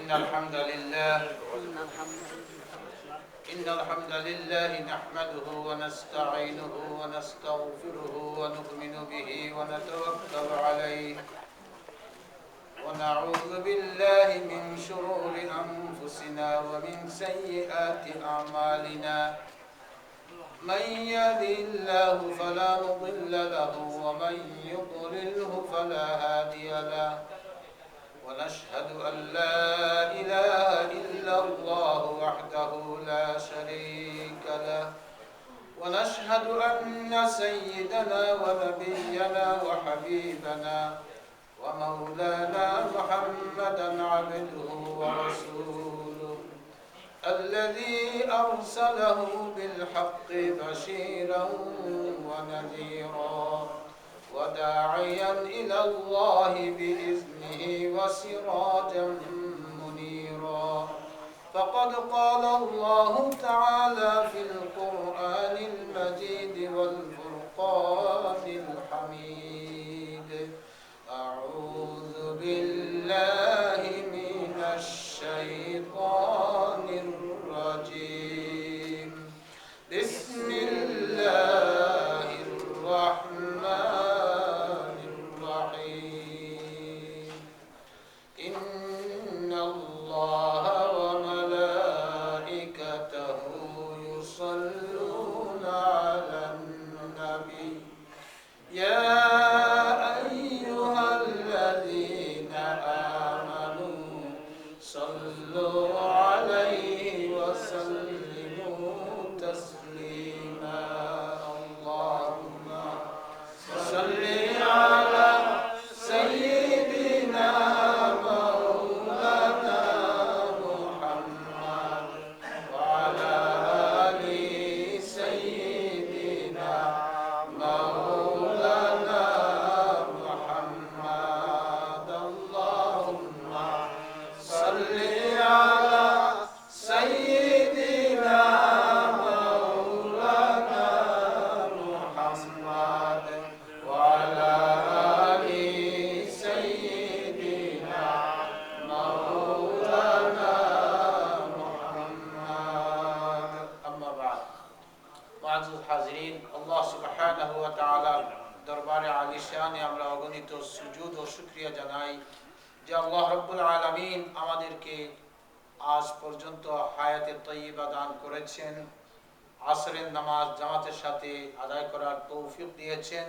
إن الحمد لله نحمده ونستعينه ونستغفره ونؤمن به ونتوكل عليه ونعوذ بالله من شرور أنفسنا ومن سيئات أعمالنا من يهده الله فلا مضل له ومن يضلله فلا هادي له ونشهد أن لا إله إلا الله وحده لا شريك له ونشهد أن سيدنا ونبينا وحبيبنا ومولانا محمدا عبده ورسوله الذي أرسله بالحق بشيرا ونذيرا وداعيا إلى الله بإذنه وسراجا منيرا فقد قال الله تعالى في القرآن المجيد والفرقان الحميد أعوذ بالله من الشيطان الرجيم بسم الله الرحمن الرحيم إن الله وملائكته يصلون على النبي يا أيها الذين آمنوا صلوا عليه وسلموا تسليما اللهم صل على سيدنا مولانا محمد وعلى آل سيدنا مولانا محمد اللهم صل على سيدنا مولانا محمد وعلى آل سيدنا مولانا محمد أما بعد معزز حاضرين আল্লাহ সুবহানাহু ওয়া তাআলার দরবারে আলিশানে আমরা অগণিত সুজুদ ও শুকরিয়া জানাই যে আল্লাহ রাব্বুল আলামিন আমাদেরকে আজ পর্যন্ত হায়াতে তয়্যিবা দান করেছেন, আসরের নামাজ জামাতের সাথে আদায় করার তৌফিক দিয়েছেন,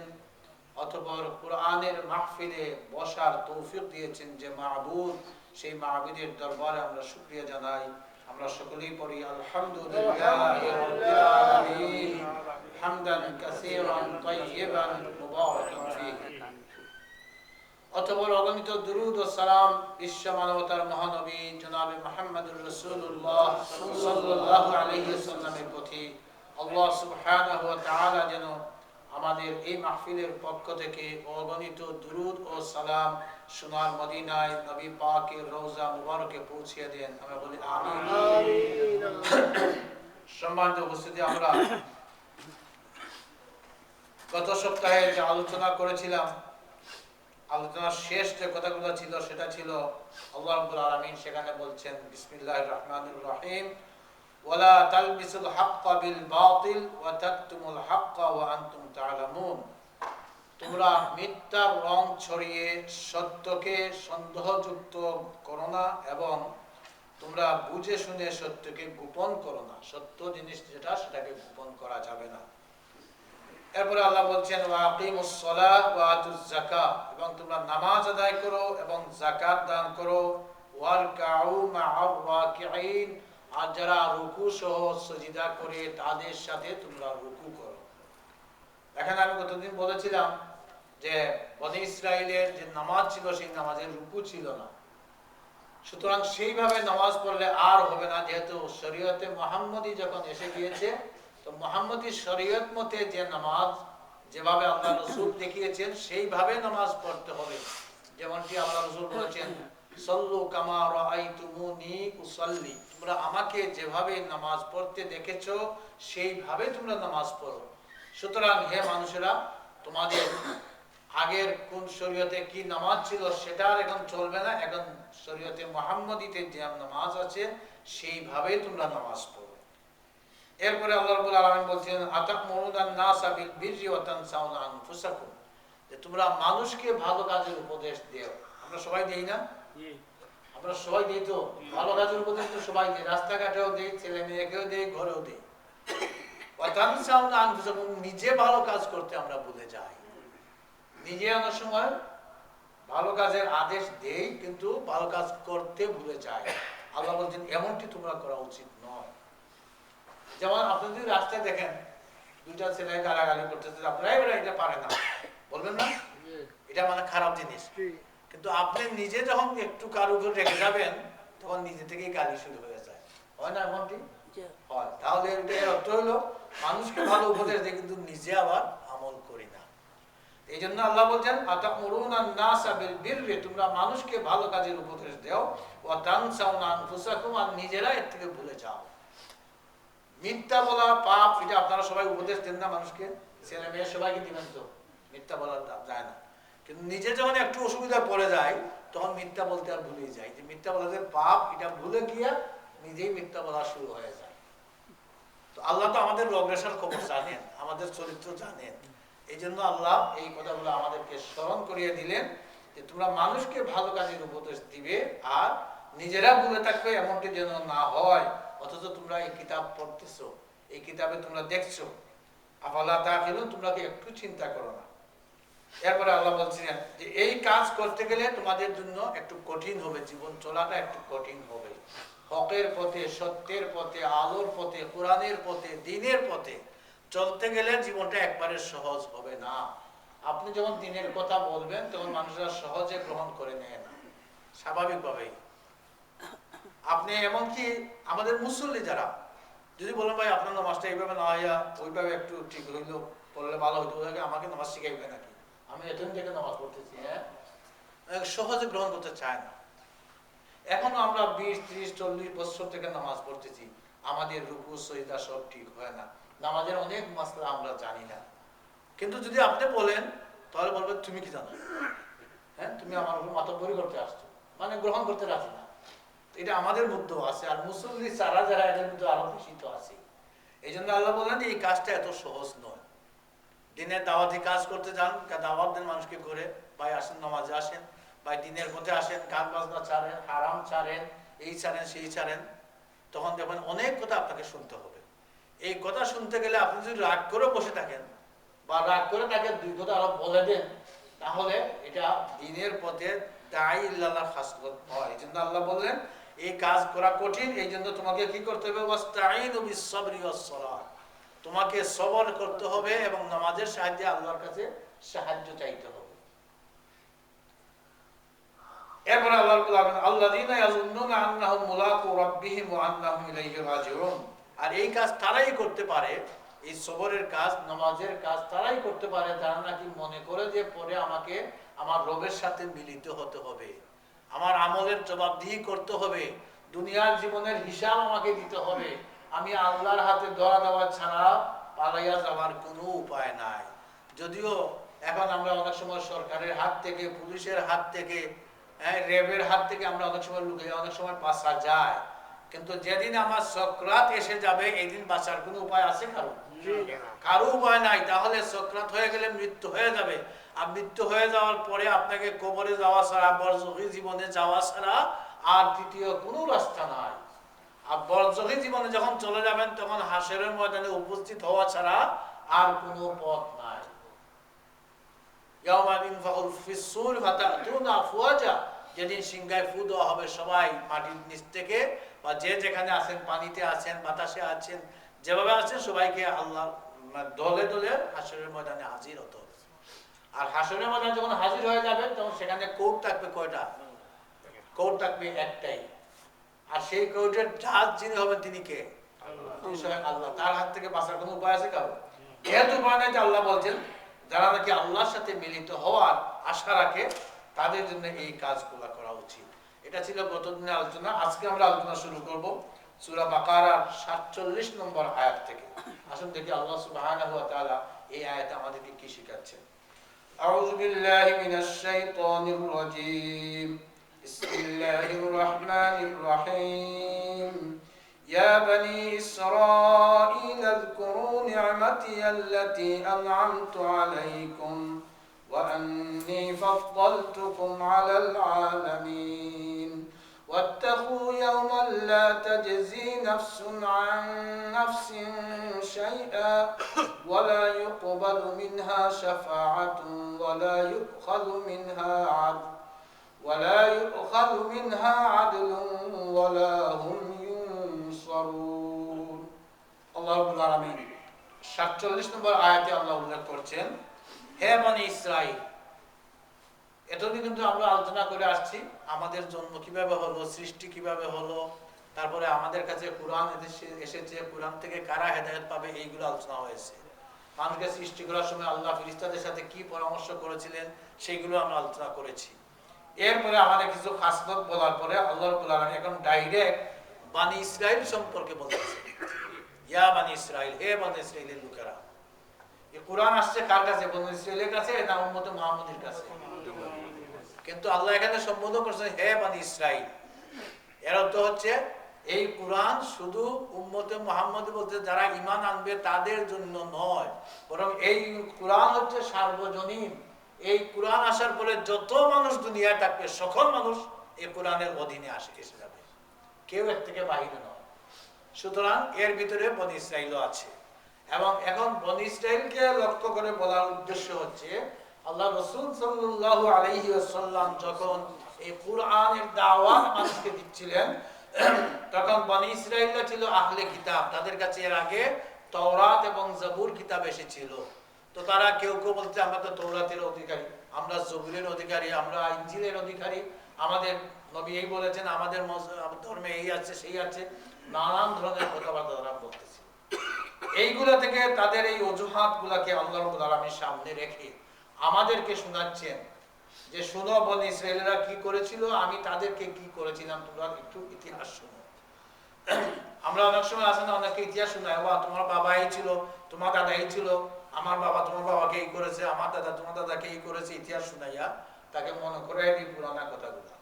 অতঃপর কোরআনের মাহফিলে বসার তৌফিক দিয়েছেন যে মাবুদ, সেই মাবুদের দরবারে আমরা শুকরিয়া জানাই। আমরা সকলেই পড়ি আলহামদুলিল্লাহি রাব্বিল আলামিন হামদান কাসীরান তাইয়্যিবান মুবারাকান ফীহি। অতঃপর অগণিত দুরূদ ও সালাম বিশ্ব মানবতার মহানবী জনাবে মুহাম্মদুর রাসূলুল্লাহ সাল্লাল্লাহু আলাইহি ওয়াসাল্লামের প্রতি আল্লাহ সুবহানাহু ওয়া তাআলা যেন আমাদের এই মাহফিলের পক্ষ থেকে অগণিত দুরূদ ও সালাম সোনার মদিনায় নবী পাকের রওজা মুবারকে পৌঁছিয়ে দেন, আমরা বলি আমিন। সম্মানিত উপস্থিতি, আমরা গত সপ্তাহে যে আলোচনা করেছিলাম, আলোচনার শেষ যে কথাগুলো ছিল সেটা ছিল আল্লাহ রাব্বুল আলামিন সেখানে বলছেন বিসমিল্লাহির রহমানির রহিম ওয়ালা তালবিসুল হাক্কা বিল বাতিল ওয়া তাকতুমুল হাক্কা ওয়া আনতুম তা'লামুন। তোমরা মিথ্যার রং ছড়িয়ে সত্যকে সন্দেহযুক্ত করো না এবং তোমরা বুঝে শুনে সত্যকে গোপন করো না। সত্য জিনিস যেটা সেটাকে গোপন করা যাবে না। এরপরে আল্লাহ বলছেন ওয়া আকিমুস সালাহ ওয়া আতুজ যাকাত, এবং তোমরা নামাজ আদায় করো এবং যাকাত দান করো। ওয়ারকাউ মা'আর রাকিঈন, আর যারা রুকু সহ সিজদা করে তাদের সাথে তোমরা রুকু করো। এখানে আমি গতদিন বলেছিলাম যে বনি ইসরাইলের যে নামাজ ছিল সেই নামাজের রুকু ছিল না, সুতরাং সেইভাবে নামাজ পড়লে আর হবে না, যেহেতু শরীয়তে মুহাম্মদী যখন এসে গিয়েছে তো মুহাম্মদী শরীয়ত মতে যে নামাজ যেভাবে আল্লাহ রাসূল দেখিয়েছেন সেইভাবে নামাজ পড়তে হবে। যেমনটি আল্লাহ রাসূল বলেছেন সল্লু কামা রাআইতুমুনি উসাল্লি, তোমরা আমাকে যেভাবে নামাজ পড়তে দেখেছো সেইভাবে তোমরা নামাজ পড়ো। সুতরাং হে মানুষেরা, তোমাদের আগের কোন শরীয়তে কি নামাজ ছিল সেটা আর এখন চলবে না, এখন শরীয়তে মুহাম্মদীতে যে নামাজ আছে সেইভাবেই তোমরা নামাজ পড়ো। এরপরে আল্লাহ রাব্বুল আলামিন বলছেন আতা'মুরুনান নাসা বিল বিররি ওয়া তানসাউনা আনফুসাকুম, যে তোমরা মানুষকে ভালো কাজের উপদেশ দিও। আমরা সবাই দেই না? আমরা সবাই দিই তো ভালো কাজের উপদেশ, তো সবাই দিই, রাস্তাঘাটেও দিই, ছেলে মেয়েকেও দিই, ঘরেও দিই। ওয়া তানসাউনা আনফুসাকুম, নিজে ভালো কাজ করতে আমরা ভুলে যাই। নিজে অনেক সময় ভালো কাজের আদেশ দেই কিন্তু ভালো কাজ করতে ভুলে যাই। আল্লাহ বলছেন এমনটি তোমরা করা উচিত নয়। যেমন আপনি যদি রাস্তায় দেখেন দুইটা ছেলে গালাগালি করতেছে, আপনারা এবার এটা পারে না বলবেন না, এটা মানে খারাপ জিনিস। কিন্তু আপনি নিজে যখন একটু কারো উপর রেখে যাবেন তখন নিজে থেকেই গালি শুরু হয়ে যায়, হয় না এমনটি? হয়। তাহলে এর অর্থ হলো মানুষকে ভালো উপদেশ দেয় কিন্তু নিজে আবার আমল করি না। এই জন্য আল্লাহ বলছেন আতা'মুরুনান নাসা বিল বিররি, তোমরা মানুষকে ভালো কাজের উপদেশ দাও, ওয়া তানসাউনা আনফুসাকুম, আর নিজেরা এর থেকে ভুলে যাও। মিথ্যা বলা পাপ, এটা আপনারা সবাই উপদেশ দেন না মানুষকে, ছেলে মেয়ে সবাইকে দিবেন তো, মিথ্যা বলা যায় না। কিন্তু নিজে যখন একটু অসুবিধা পড়ে যায় তখন মিথ্যা বলতে আর ভুলে যায়, যে মিথ্যা বলাতে পাপ, এটা ভুলে গিয়া নিজেই মিথ্যা বলা শুরু হয়ে যায়। তো আল্লাহ তো আমাদের রগরেশার খবর জানেন, আমাদের চরিত্র জানেন। এই জন্য আল্লাহ এই কথাগুলো আমাদেরকে স্মরণ করিয়ে দিলেন যে তোমরা মানুষকে ভালো কাজের উপদেশ দিবে আর নিজেরা ভুলে থাকবে, এমনটি যেন না হয়। অথচ তোমরা এই কিতাব পড়তেছো, এই কিতাবে তোমরা দেখছো, আফালা তাকিলুন, তোমরা কি একটু চিন্তা করো না? এরপরে আল্লাহ বলছিলেন যে এই কাজ করতে গেলে তোমাদের জন্য একটু কঠিন হবে, জীবন চলাটা একটু কঠিন হবে। হকের পথে, সত্যের পথে, আলোর পথে, কোরআনের পথে, দ্বীনের পথে চলতে গেলে জীবনটা একবারে সহজ হবে না। আপনি যখন দ্বীনের কথা বলবেন তখন মানুষরা সহজে গ্রহণ করে নেয় না, স্বাভাবিকভাবেই। আপনি এমনকি আমাদের মুসল্লি যারা যদি বলেন ভাই আপনার নামাজটা এইভাবে না হইয়া ওইভাবে একটু ঠিক হইলো, পড়লে ভালো হইতো, আমাকে নামাজ শিখাইবে নাকি, আমি এতদিন থেকে নামাজ পড়তেছি, হ্যাঁ, সহজে গ্রহণ করতে চায় না। এখনো আমরা 20, 30, 40 বছর থেকে নামাজ পড়তেছি, আমাদের রুকু সজদা সব ঠিক হয় না, নামাজের অনেক মাসলা আমরা জানি না। কিন্তু যদি আপনি বলেন তাহলে বলবেন তুমি কি জানো, হ্যাঁ, তুমি আমার উপর মাতব্বরি করতে আসছো, মানে গ্রহণ করতে রাজি না। এটা আমাদের মধ্যেও আছে, আর মুসল্লি সারা যারা এদের মধ্যে আরো বেশি তো আছে। এই জন্য আল্লাহ বললেন এই কাজটা এত সহজ নয়। দিনের দাওয়াতি কাজ করতে যান, দাওয়াত দেন মানুষকে করে, ভাই আসেন নামাজে আসেন, ভাই দিনের পথে আসেন, গান বাজনা ছাড়েন, হারাম ছাড়েন, এই ছাড়েন সেই ছাড়েন, তখন দেখবেন অনেক কথা আপনাকে শুনতে হবে। এই কথা শুনতে গেলে আপনি যদি রাগ করে বসে থাকেন বা রাগ করে তাকে দুই কথা আরো বলে দেন, তাহলে এটা দিনের পথে দায়ী ইল্লাল্লাহ খাসলত হয়। এই জন্য আল্লাহ বললেন এই কাজ করা কঠিন, এই জন্য তোমাকে কি করতে হবে, ওয়াস্তাঈনু বিস-সাবরি ওয়াস-সালাহ, তোমাকে সবর করতে হবে এবং নামাজের সাহায্যে আল্লাহর কাছে সাহায্য চাইতে হবে। এরপরে আল্লাহ বলেন আল্লাযীনা ইয়াযুন্নুনা আন্নাহুম মুলাকু রাব্বিহিম ওয়া আন্নাহুম ইলাইহি রাজিউন, আর এই কাজ তারাই করতে পারে, এই সবরের কাজ, নামাজের কাজ তারাই করতে পারে যারা নাকি মনে করে যে পরে আমাকে আমার রবের সাথে মিলিত হতে হবে, আমার আমলের জবাবদিহি করতে হবে, দুনিয়ার জীবনের হিসাব আমাকে দিতে হবে, আমি আল্লাহর হাতে ধরা দেওয়া ছাড়া পালাইয়া যাওয়ার কোনো উপায় নাই। যদিও এখন আমরা অনেক সময় সরকারের হাত থেকে, পুলিশের হাত থেকে, র্যাবের হাত থেকে আমরা অনেক সময় লুকিয়ে, অনেক সময় বাঁচা যায়, কিন্তু যেদিন আমার সক্রাত এসে যাবে এই দিন বাঁচার কোনো উপায় আছে কারো? কারো উপায় নাই। তাহলে সক্রাত হয়ে গেলে মৃত্যু হয়ে যাবে, আর মৃত্যু হয়ে যাওয়ার পরে আপনাকে কবরে যাওয়া ছাড়া, বরজখী জীবনে যাওয়া ছাড়া আর তৃতীয় কোনো রাস্তা নাই। আর বরজখী জীবনে যখন চলে যাবেন তখন হাসরের ময়দানে উপস্থিত হওয়া ছাড়া আর কোনো পথ নাই। যেদিন সিংহায় ফু দেওয়া হবে, সবাই মাটির নিচ থেকে বা যে যেখানে আছেন, পানিতে আছেন, বাতাসে আছেন, যেভাবে আছেন সবাইকে আল্লাহ দলে দলে হাসরের ময়দানে হাজির হতে হবে। আর হাসরের ময়দানে যখন হাজির হয়ে যাবেন তখন সেখানে কোর্ট থাকবে কয়টা? কোর্ট থাকবে একটাই। আর সেই কোর্টের জাজ যিনি হবেন তিনি কে? আল্লাহ। তার হাত থেকে বাঁচার কোনো উপায় আছে কারো? যেহেতু উপায় নাই, আল্লাহ বলছেন যারা নাকি আল্লাহর সাথে মিলিত হওয়ার আশা রাখে তাদের জন্য এই কাজগুলো করা উচিত। এটা ছিল গত দিনের আলোচনা। আজকে আমরা আলোচনা শুরু করব সূরা বাকারার 47 নম্বর আয়াত থেকে। আসুন দেখি আল্লাহ সুবহানাহু ওয়া তাআলা এই আয়াতে আমাদেরকে কি শেখাচ্ছেন। أعوذ بالله من الشيطان الرجيم بسم الله الرحمن الرحيم يا بني إسرائيل اذكروا نعمتي التي أنعمت عليكم وأني فضلتكم على العالمين واتقوا يوما لا تجزي نفس عن نفس شيئا ولا يقبل منها شفاعة ولا يؤخذ منها عدل ولا هم ينصرون আল্লাহ রাব্বুল আলামিন 47 নম্বর আয়াতে আল্লাহ উল্লেখ করছেন হে বনি ইসরাইল। এতদিন কিন্তু আমরা আলোচনা করে আসছি আমাদের জন্ম কিভাবে হলো, সৃষ্টি কিভাবে হলো, তারপরে আমাদের কাছে কোরআন এসেছে, কোরআন থেকে কারা হেদায়েত পাবে, এইগুলো আলোচনা হয়েছে। মানুষকে সৃষ্টি করার সময় আল্লাহ ফেরেশতাদের সাথে কি পরামর্শ করেছিলেন সেইগুলো আমরা আলোচনা করেছি। এরপরে আমাদের কিছু খাসলত বলার পরে আল্লাহ রাব্বুল আলামিন এখন ডাইরেক্ট বনি ইসরাইল সম্পর্কে বলতেছে, ইয়া বনি ইসরাইল, হে বনি ইসরাইলের লোকেরা। এই কোরআন আসছে কার কাছে? বনি ইসরাইলের কাছে না উম্মতে মুহাম্মাদের কাছে? কিন্তু আল্লাহ এখানে সম্বোধন করছেন হে বনি ইসরাইল। এর অর্থ হচ্ছে এই কোরআন শুধু উম্মতে মুহাম্মদ বলতে যারা ঈমান আনবে তাদের জন্য নয়, বরং এই কোরআন হচ্ছে সার্বজনীন। এই কোরআন আসার পরে যত মানুষ দুনিয়ায় থাকবে সকল মানুষ এই কোরআনের অধীনে এসে যাবে, কেউ এর থেকে বাহিরে নয়। সুতরাং এর ভিতরে বনি ইসরাইলও আছে। এবং এখন বনি ইসরাইলকে লক্ষ্য করে বলার উদ্দেশ্য হচ্ছে আল্লাহ রাসূল সাল্লাল্লাহু আলাইহি ওয়াসাল্লাম যখন এই কোরআনের দাওয়াত মানুষকে দিচ্ছিলেন তখন বনি ইসরাইলরা ছিল আহলে কিতাব, তাদের কাছে এর আগে তাওরাত এবং জবুর কিতাব এসেছিল। তো তারা কেউ কেউ বলতে আমরা তো তাওরাতের অধিকারী, আমরা জবুরের অধিকারী, আমরা ইনজিলের অধিকারী, আমাদের নবী এই বলেছেন, আমাদের ধর্মে এই আছে সেই আছে, নানান ধরনের কথাবার্তা তারা বলতেছে। এইগুলা থেকে তাদের এই অজুহাত গুলাকে আল্লাহ রাব্বুল আলামিন সামনে রেখে আমাদেরকে শোনাচ্ছেন যে শোনো বনি ইসরাইলেরা কি করেছিল, আমি তাদেরকে কি করেছিলাম, তোমরা একটু ইতিহাস শোনো। আমরা অনেক সময় আসে না, অনেকে ইতিহাস শোনায়, বা তোমার বাবা এই ছিল, তোমার দাদা এই ছিল, আমার বাবা তোমার বাবাকে এই করেছে, আমার দাদা তোমার দাদাকে এই করেছে, ইতিহাস শোনাইয়া তাকে মনে করে এই পুরানা কথাগুলো।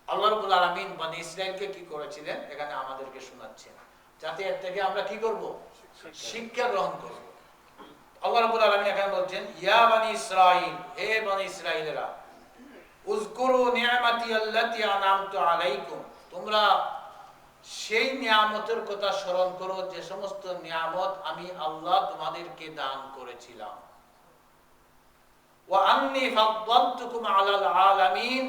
আল্লাহ রাব্বুল আলামিন বনি ইসরাইলকে কি করেছিলেন এখানে আমাদেরকে শোনাচ্ছেন, যাতে এর থেকে আমরা কি করব? শিক্ষা গ্রহণ করব। আল্লাহ রাব্বুল আলামিন এখানে বলছেন ইয়া বনি ইসরাইল, হে বনি ইসরাইলেরা, উযকুরু নি'মাতি আল্লাতী আন'আমতু আলাইকুম, তোমরা সেই নিয়ামতের কথা স্মরণ করো যে সমস্ত নিয়ামত আমি আল্লাহ তোমাদেরকে দান করেছিলাম। ওয়া আন্নী ফাদ্দালতুকুম আলাল আলামিন,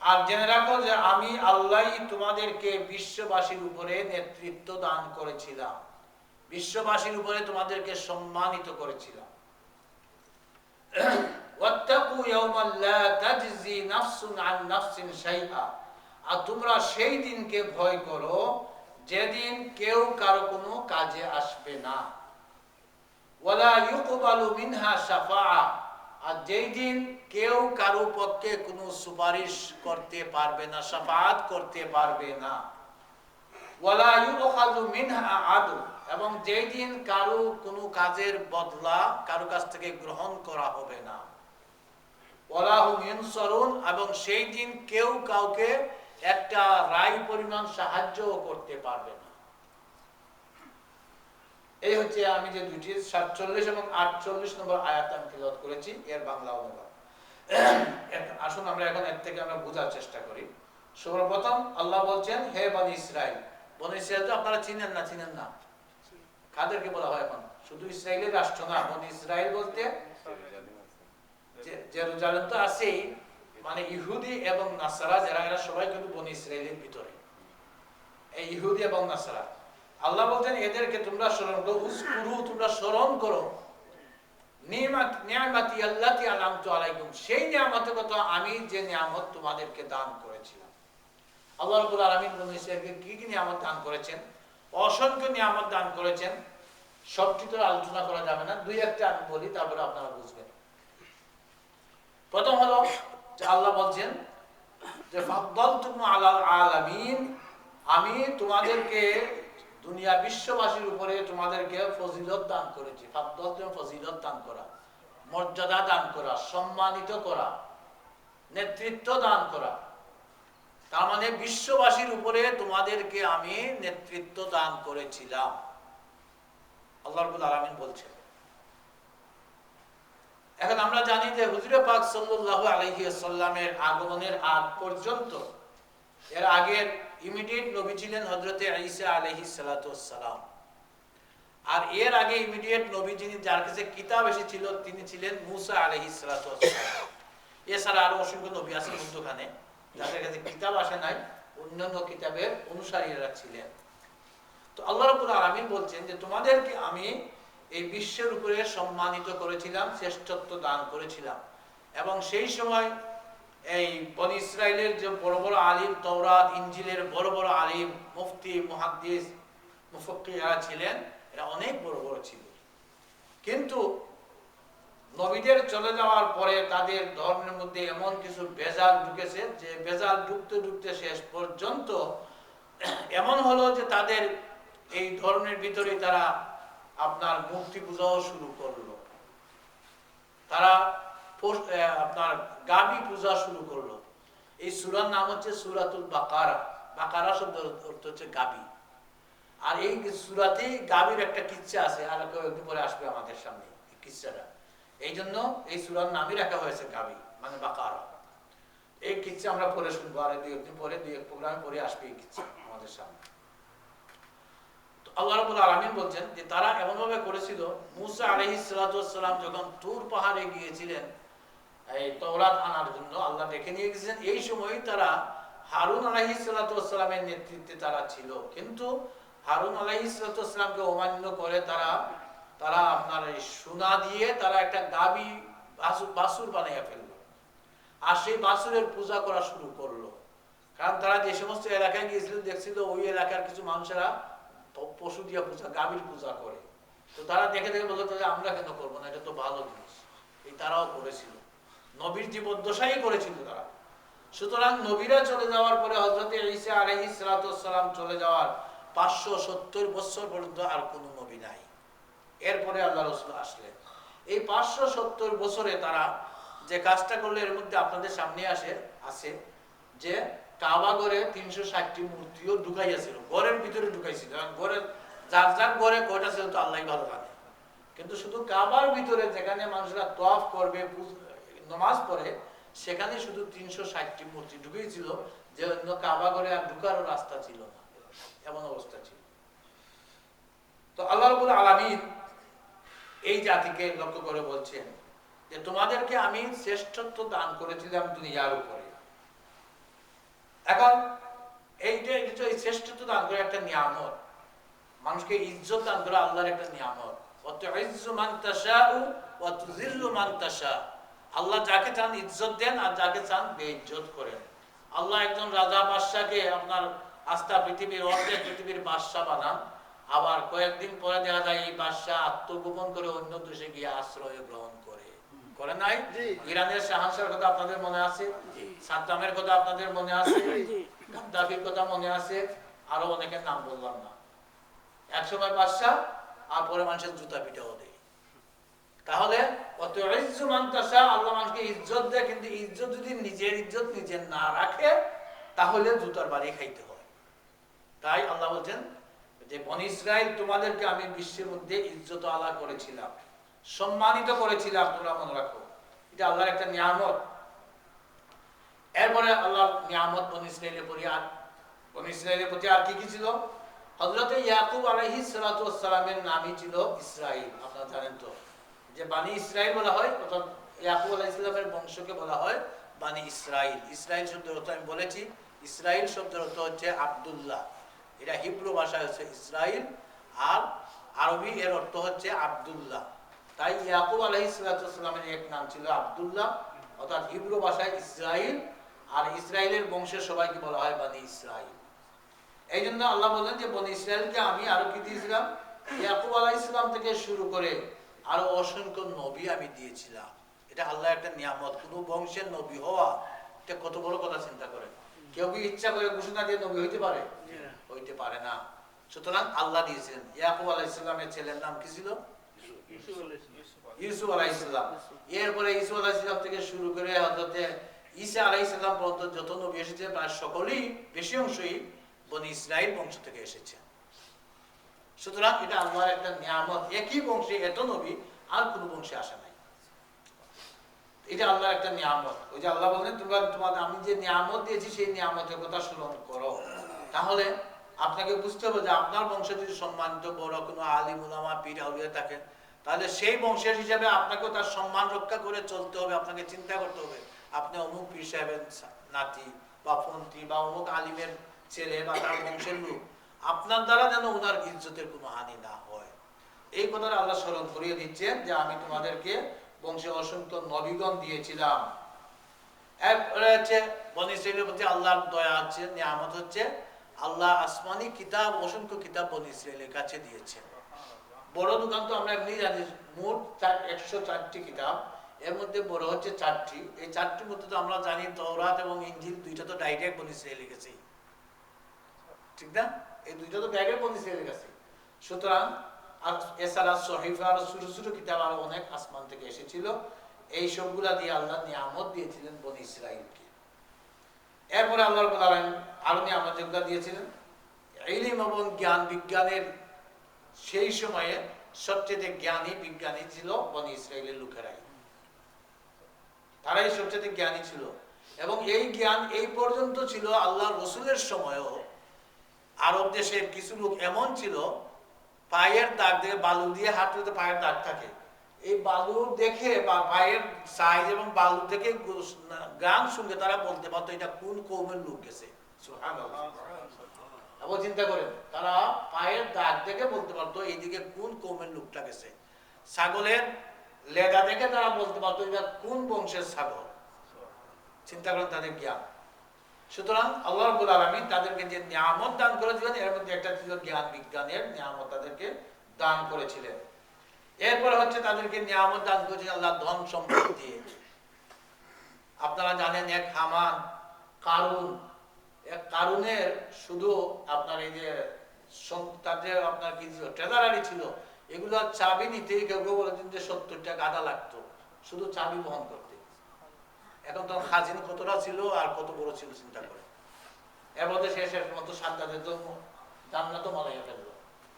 আর জেনে রাখো যে আমি আল্লাহই তোমাদেরকে বিশ্ববাসীর উপরে নেতৃত্ব দান করেছিলাম, বিশ্ববাসীর উপরে তোমাদেরকে সম্মানিত করেছিলাম। ওয়াত্তাকু ইয়াওমান লা তাজজি নাফসুন আন নাফসিন শাইআ, আর তোমরা সেই দিনকে ভয় করো যেদিন কেউ কারো কোনো কাজে আসবে না। ওয়ালা ইউকবালু মিনহা শাফাআ, আর যেই দিন কেউ কারো পক্ষে কোনো সুপারিশ করতে পারবে না, শাফাআত করতে পারবে না। ওয়ালা ইউখাযু মিনহা আদল, এবং যেই দিন কারো কোনো কাজের বদলা কারো কাছ থেকে গ্রহণ করা হবে না। ওয়ালা হুম ইনসারুন, এবং সেই দিন কেউ কাউকে একটা রায় পরিমাণ সাহায্যও করতে পারবে না। এই হচ্ছে আমি যে দুটি 47 এবং 48 নম্বর আয়াত আমি তিলাওয়াত করেছি, এর বাংলা অনুবাদ। আসুন আমরা এখন এর থেকে আমরা বোঝার চেষ্টা করি। সর্বপ্রথম আল্লাহ বলছেন হে বনি ইসরাইল। বনি ইসরাইল তো আপনারা চিনেন না? চিনেন না? কাদেরকে বলা হয় এখন? শুধু ইসরায়েলের রাষ্ট্র না, বনি ইসরাইল বলতে জেরুজালেম তো আছেই, মানে ইহুদি এবং নাসারা যারা, এরা সবাই কিন্তু বনি ইসরায়েলের ভিতরে। এই ইহুদি এবং নাসারা, আল্লাহ বলতেন এদেরকে তোমরা স্মরণ করো, উযকুরু, তোমরা স্মরণ করো নি'মাতি আল্লাতী আন'আমতু আলাইকুম, সেই নিয়ামতের কথা আমি যে নিয়ামত তোমাদেরকে দান করেছিলাম। আল্লাহ রাব্বুল আলামিন বনি ইসরাইলকে কি কি নিয়ামত দান করেছেন? অসংখ্য নিয়ামত দান করেছেন, সবটি তো আলোচনা করা যাবে না, দুই একটা আমি বলি, তারপরে আপনারা বুঝবেন। প্রথম হলো যে আল্লাহ বলছেন যে ফাদ্দালতুকুম আলাল আলামিন, আমি তোমাদেরকে দুনিয়া বিশ্ববাসীর উপরে তোমাদেরকে ফজিলত দান করেছি। ফাদ্দালতুকুম ফজিলত দান করা, মর্যাদা দান করা, সম্মানিত করা, নেতৃত্ব দান করা। তার মানে বিশ্ববাসীর উপরে তোমাদেরকে আমি নেতৃত্ব দান করেছিলাম, আল্লাহ রাব্বুল আলামিন বলছেন। এখন আমরা জানি যে হুজুরে পাক সাল্লাল্লাহু আলাইহি ওয়াসাল্লামের আগমনের আগ পর্যন্ত, এর আগের ইমিডিয়েট নবী ছিলেন হযরতে ঈসা আলাইহিস সালাতু ওয়াস সালাম। আর এর আগে ইমিডিয়েট নবী যিনি, যার কাছে কিতাব এসেছিল, তিনি ছিলেন মূসা আলাইহিস সালাতু ওয়াস সালাম। এছাড়া আরো অসংখ্য নবী আছেন মধ্যখানে, যাদের কাছে কিতাব আসে নাই, অন্যান্য কিতাবের অনুসারীরা ছিলেন। তো আল্লাহ রাব্বুল আলামিন বলছেন যে তোমাদেরকে আমি এই বিশ্বের উপরে সম্মানিত করেছিলাম, শ্রেষ্ঠত্ব দান করেছিলাম। এবং সেই সময় এই বনী ইসরাইলের যে বড় বড় আলিম, তাওরাত ইনজিলের বড় বড় আলিম, মুফতি, মুহাদ্দিস, মুফাক্কিহরা ছিলেন, এরা অনেক বড় বড় ছিল। কিন্তু নবীদের চলে যাওয়ার পরে তাদের ধর্মের মধ্যে এমন কিছু ভেজাল ঢুকেছে, যে ভেজাল ঢুকতে ঢুকতে শেষ পর্যন্ত এমন হলো যে তাদের এই ধর্মের ভিতরে তারা আপনার মূর্তি পূজাও শুরু করলো, তারা আপনার গাবি পূজা শুরু করলো। এই সূরার নাম হচ্ছে সূরাতুল বাকারা। বাকারা শব্দের অর্থ হচ্ছে গাবি। আর এই সূরাতেই গাবির একটা কিচ্ছা আছে, আর একটু পরে আসবে আমাদের সামনে এই কিচ্ছাটা। এই জন্য এই সূরার নামই রাখা হয়েছে গাবি, মানে বাকারা। এই কিচ্ছা আমরা পরে শুনবো, আর দুই একদিন পরে, দুই এক প্রোগ্রামে পরে আসবে এই কিচ্ছা আমাদের সামনে। আল্লাহ রাব্বুল আলামিন বলছেন যে তারা এমন ভাবে করেছিল, মূসা আলাইহিস সালাতু ওয়াস সালাম যখন তুর পাহাড়ে গিয়েছিলেন এই তাওরাত আনার জন্য, আল্লাহ ডেকে নিয়ে গেছেন, এই সময় তারা হারুন আলাইহিস সালাতু ওয়াস সালামের নেতৃত্বে তারা ছিল। কিন্তু হারুন আলাইহিস সালাতু ওয়াস সালামকে অমান্য করে তারা আপনার এই সোনা দিয়ে তারা একটা গাবি বাছুর বানাইয়া ফেললো, আর সেই বাছুরের পূজা করা শুরু করলো। কারণ তারা যে সমস্ত এলাকায় গিয়েছিল, দেখছিল ওই এলাকার কিছু মানুষেরা পশু দিয়া পূজা, গাভীর পূজা করে। তো তারা দেখে দেখে বলতো যে আমরা কেন করবো না, এটা তো ভালো জিনিস। এই তারাও করেছিল, নবীর জীবদ্দশাই করেছিল তারা। সুতরাং নবীরা চলে যাওয়ার পরে হযরতে ঈসা আলাইহিস সালাতু ওয়াস সালাম চলে যাওয়ার 570 বছর পর্যন্ত আর কোনো নবী নাই। এরপরে আল্লাহ রাসূল আসলেন। এই 570 বছরে তারা যে কাজটা করলো, এর মধ্যে আপনাদের সামনে আছে যে কাবা ঘরে 360টি মূর্তিও ঢুকাইয়াছিল, ঘরের ভিতরে ঢুকাইছিল। ঘরের যার যার ঘরে কয়টা ছিল তো আল্লাহই ভালো জানে। কিন্তু শুধু কাবার ভিতরে যেখানে মানুষরা তওয়াফ করবে, নামাজ পড়ে, সেখানে শুধু 360টি মূর্তি ঢুকিয়েছিল, যে অন্য কাবা ঘরে আর ঢুকারও রাস্তা ছিল না, এমন অবস্থা ছিল। তো আল্লাহ রাব্বুল আলামিন এই জাতিকে লক্ষ্য করে বলছেন যে তোমাদেরকে আমি শ্রেষ্ঠত্ব দান করেছিলাম দুনিয়ার উপরে। এখন এইটা শ্রেষ্ঠত্ব দান করে একটা নিয়ামত, মানুষকে ইজ্জত দান করা আল্লাহর একটা নিয়ামত। আল্লাহ যাকে চান ইজ্জত দেন, আর যাকে চান বেইজ্জত করেন। আল্লাহ একজন রাজা বাদশাকে আপনার আস্থা পৃথিবীর অর্ধেক পৃথিবীর বাদশা বানান, আবার কয়েকদিন পরে দেখা যায় এই বাদশা আত্মগোপন করে অন্য দেশে গিয়ে আশ্রয় গ্রহণ করে নাই। ইরানের শাহজাহার কথা আপনাদের মনে আছে, সাদ্দামের কথা আপনাদের মনে আছে, গাদ্দাফির কথা মনে আছে, আরো অনেকের নাম বললাম না। একসময় বাদশা, আর পরে মানুষের জুতা পিটাও দেয়। তাহলে আল্লাহ মানুষকে ইজ্জত দেয়, কিন্তু ইজ্জত যদি নিজের ইজ্জত নিজে না রাখে, তাহলে জুতার বাড়ি খাইতে হয়। তাই আল্লাহ বলছেন যে বনী ইসরাইল তোমাদেরকে আমি বিশ্বের মধ্যে ইজ্জত আলা করেছিলাম, সম্মানিত করেছিলাম, তোমরা মনে রাখো, এটা আল্লাহর একটা নিয়ামত। এরপরে আল্লাহ নিয়ামত বনী ইসরাইলের প্রতি আর কি কি ছিল? হযরতে ইয়াকুব আলাইহিস সালাতু ওয়াস সালামের নামই ছিল ইসরাইল। আপনারা জানেন তো যে বানি ইসরাইল বলা হয়, অর্থাৎ ইয়াকুব আলাইহিস সালামের বংশকে বলা হয় বানি ইসরাইল। ইসরাইল শব্দের অর্থ আমি বলেছি, ইসরাইল শব্দের অর্থ হচ্ছে আব্দুল্লাহ। এটা হিব্রু ভাষায় হচ্ছে ইসরাইল, আর আরবি এর অর্থ হচ্ছে আব্দুল্লাহ। তাই ইয়াকুব আলাইহিস সালাতু ওয়াস সালামের এক নাম ছিল আব্দুল্লাহ, অর্থাৎ হিব্রু ভাষায় ইসরাইল, আর ইসরাইলের বংশের সবাইকে বলা হয় বানি ইসরাইল। এই জন্য আল্লাহ বললেন যে বনী ইসরাইলকে আমি আরো কি দিয়েছিলাম? ইয়াকুব আলাইহিস সালাম থেকে শুরু করে আরো অসংখ্য নবী আমি দিয়েছিলাম। এটা আল্লাহ একটা নিয়ামত। কোনো বংশের নবী হওয়া এটা কত বড় কথা চিন্তা করেন। কেউ কি ইচ্ছা করে ঘোষণা দিয়ে নবী হইতে পারে? হইতে পারে না। সুতরাং আল্লাহ দিয়েছেন। ইয়াকুব আলাইহিস সালামের ছেলের নাম কি ছিল? ইউসুফ আলাইহিস সালাম। এরপরে ইউসুফ আলাইহিস সালাম থেকে শুরু করে হযরতে ঈসা আলাইহিস সালাম পর্যন্ত যত নবী এসেছে প্রায় সকলেই বেশি অংশই বনি ইসরাইল বংশ থেকে এসেছে। সুতরাং এটা আল্লাহর একটা নিয়ামত, একই বংশে এত নবী আর কোন বংশে আসে নাই। এটা আল্লাহর একটা নিয়ামত। ওই যে আল্লাহ বলেন তোমাদের আমি যে নিয়ামত দিয়েছি সেই নিয়ামতের কথা স্মরণ করো। তাহলে আপনাকে বুঝতে হবে যে আপনার বংশে যদি সম্মানিত বড় কোনো আলিম উলামা পীর আউলিয়া থাকে, তাহলে সেই বংশের হিসাবে আপনাকেও তার সম্মান রক্ষা করে চলতে হবে। আপনাকে চিন্তা করতে হবে আপনি অমুক পীর সাহেবের নাতি বা ফন্তি বা অমুক আলিমের ছেলে বা তার বংশের লোক, আপনার দ্বারা যেন ওনার ইজ্জতের কোনো হানি না হয়। এই কথাটা আল্লাহ স্মরণ করিয়ে দিচ্ছেন যে আমি তোমাদেরকে বংশে অসংখ্য নবীগণ দিয়েছিলাম। এরপরে হচ্ছে বনি ইসরাইলের প্রতি আল্লাহর দয়া আছে, নিয়ামত হচ্ছে আল্লাহ আসমানি কিতাব, অসংখ্য কিতাব বনি ইসরাইলের কাছে দিয়েছে। বড় দোকান তো আমরা এমনি জানি মোট 104টি কিতাব, এর মধ্যে বড় হচ্ছে 4টি। এই 4টির মধ্যে তো আমরা জানি তাওরাত এবং ইনজিল, দুইটা তো ডাইরেক্ট বনি ইসরাইলের কাছে, ঠিক না? এই দুইটা তো ডাইরেক্ট বনি ইসরাইলের কাছে। সুতরাং এছাড়া সহিফা আর ছোট ছোট কিতাব আরো অনেক আসমান থেকে এসেছিল। এই সবগুলা দিয়ে আল্লাহ নিয়ামত দিয়েছিলেন বনি ইসরাইলকে। এরপরে আল্লাহ রাব্বুল আলামিন আরো নিয়ামত যেগুলো দিয়েছিলেন, ইলম এবং জ্ঞান বিজ্ঞানের সেই সময়ে সবচেয়ে জ্ঞানী বিজ্ঞানী ছিল বনি ইসরাইলের লোকেরাই। তারাই সবচেয়ে জ্ঞানী ছিল এবং এই জ্ঞান এই পর্যন্ত ছিল আল্লাহ রসুলের সময়ও আরব দেশের কিছু লোক এমন ছিল, পায়ের দাগ দেখে, বালু দিয়ে হাঁটতে পায়ের দাগ থাকে, এই বালু দেখে বা পায়ের সাইজ এবং বালু থেকে গান শুনলে তারা বলতে পারতো এটা কোন কওমের লোক গেছে। আবার চিন্তা করেন, তারা পায়ের দাগ দেখে বলতে পারতো এইদিকে কোন কওমের লোকটা গেছে। ছাগলের লেদা দেখে তারা বলতে পারতো এটা কোন বংশের ছাগল। চিন্তা করেন তাদের জ্ঞান। সুতরাং আল্লাহ রাব্বুল আলামিন তাদেরকে যে নিয়ামত দান করেছিলেন এর মধ্যে একটা ছিল জ্ঞান বিজ্ঞানের নিয়ামত, তাদেরকে দান করেছিলেন। এরপর হচ্ছে তাদেরকে নিয়ামত দান করেছিলেন আল্লাহ ধন সম্পদ দিয়ে। আপনারা জানেন এক হামান, কারুন, এক কারুনের শুধু আপনার এই যে তাদের আপনার কি ছিল ট্রেজারারি ছিল, এগুলো চাবি নিতেই কেউ কেউ বলেছেন যে 70টা গাদা লাগতো শুধু চাবি বহন করতে। এখন তখন খাজিন কতটা ছিল আর কত বড় ছিল চিন্তা করে। এর মধ্যে শেষের মতো সাদ্দাদের তো জান্নাতও মালাইয়া ফেললো,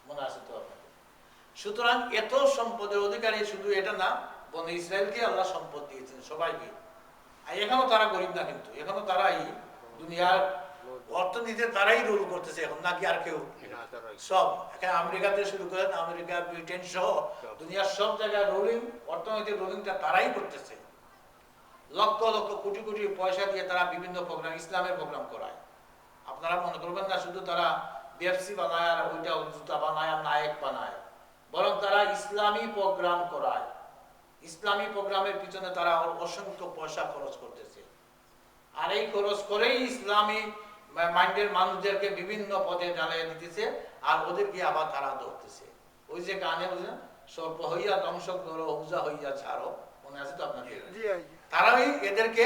মনে আছে তো আপনাদের। সুতরাং এত সম্পদের অধিকারী শুধু এটা না, বনি ইসরায়েলকে আল্লাহ সম্পদ দিয়েছেন সবাইকে। আর এখনো তারা গরিব না, কিন্তু এখনো তারাই দুনিয়ার অর্থনীতিতে তারাই রুল করতেছে এখন, নাকি আর কেউ? সব এখানে আমেরিকাতে শুরু করেন, আমেরিকা ব্রিটেন সহ দুনিয়ার সব জায়গায় রুলিং, অর্থনৈতিক রুলিংটা তারাই করতেছে। লক্ষ লক্ষ কোটি কোটি পয়সা দিয়ে তারা বিভিন্ন প্রোগ্রাম, ইসলামের প্রোগ্রাম করায়। আপনারা মনে করবেন না শুধু তারা পেপসি বানায় আর ওইটা জুতা বানায় আর নায়ক বানায়, বরং তারা ইসলামী প্রোগ্রাম করায়। ইসলামী প্রোগ্রামের পিছনে তারা অসংখ্য পয়সা খরচ করতেছে। আর এই খরচ করেই ইসলামী মাইন্ডের মানুষদেরকে বিভিন্ন পদে জ্বালিয়ে দিতেছে আর ওদেরকে আবার তারা ধরতেছে। ওই যে গানে বুঝলেন, সর্প হইয়া ধ্বংস করো, হুজা হইয়া ছাড়ো, মনে আছে তো আপনাদের? তারাই এদেরকে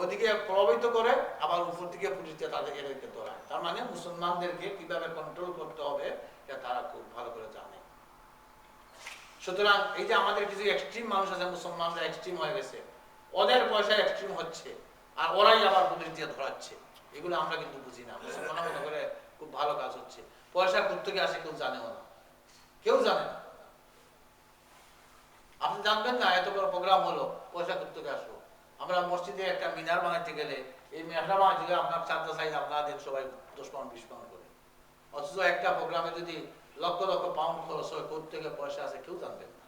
ওদিকে প্রভাবিত করে আবার উপর দিকে পুলিশে তাদের এদেরকে ধরায়। তার মানে মুসলমানদেরকে কিভাবে কন্ট্রোল করতে হবে এটা তারা খুব ভালো করে জানে। সুতরাং এই যে আমাদের কিছু এক্সট্রিম মানুষ আছে, মুসলমানরা এক্সট্রিম হয়ে গেছে, ওদের পয়সা এক্সট্রিম হচ্ছে আর ওরাই আবার পুলিশ দিয়ে ধরাচ্ছে। এগুলো আমরা কিন্তু বুঝি না। মুসলমানরা মনে করে খুব ভালো কাজ হচ্ছে, পয়সা কোত্থেকে আসে কেউ জানেও না, কেউ জানে না। আপনি জানবেন না এত বড় প্রোগ্রাম হলো, পয়সা কোত্থেকে আসলো। আমরা মসজিদে একটা মিনার বানাইতে গেলে, এই মিনারটা বানাইতে গেলে আপনার চারটা সাইজ আপনাদের সবাই 10 পাউন্ড 20 পাউন্ড করে, অথচ একটা প্রোগ্রামে যদি লক্ষ লক্ষ পাউন্ড খরচ হয়, কোত্থেকে পয়সা আছে কেউ জানবেন না।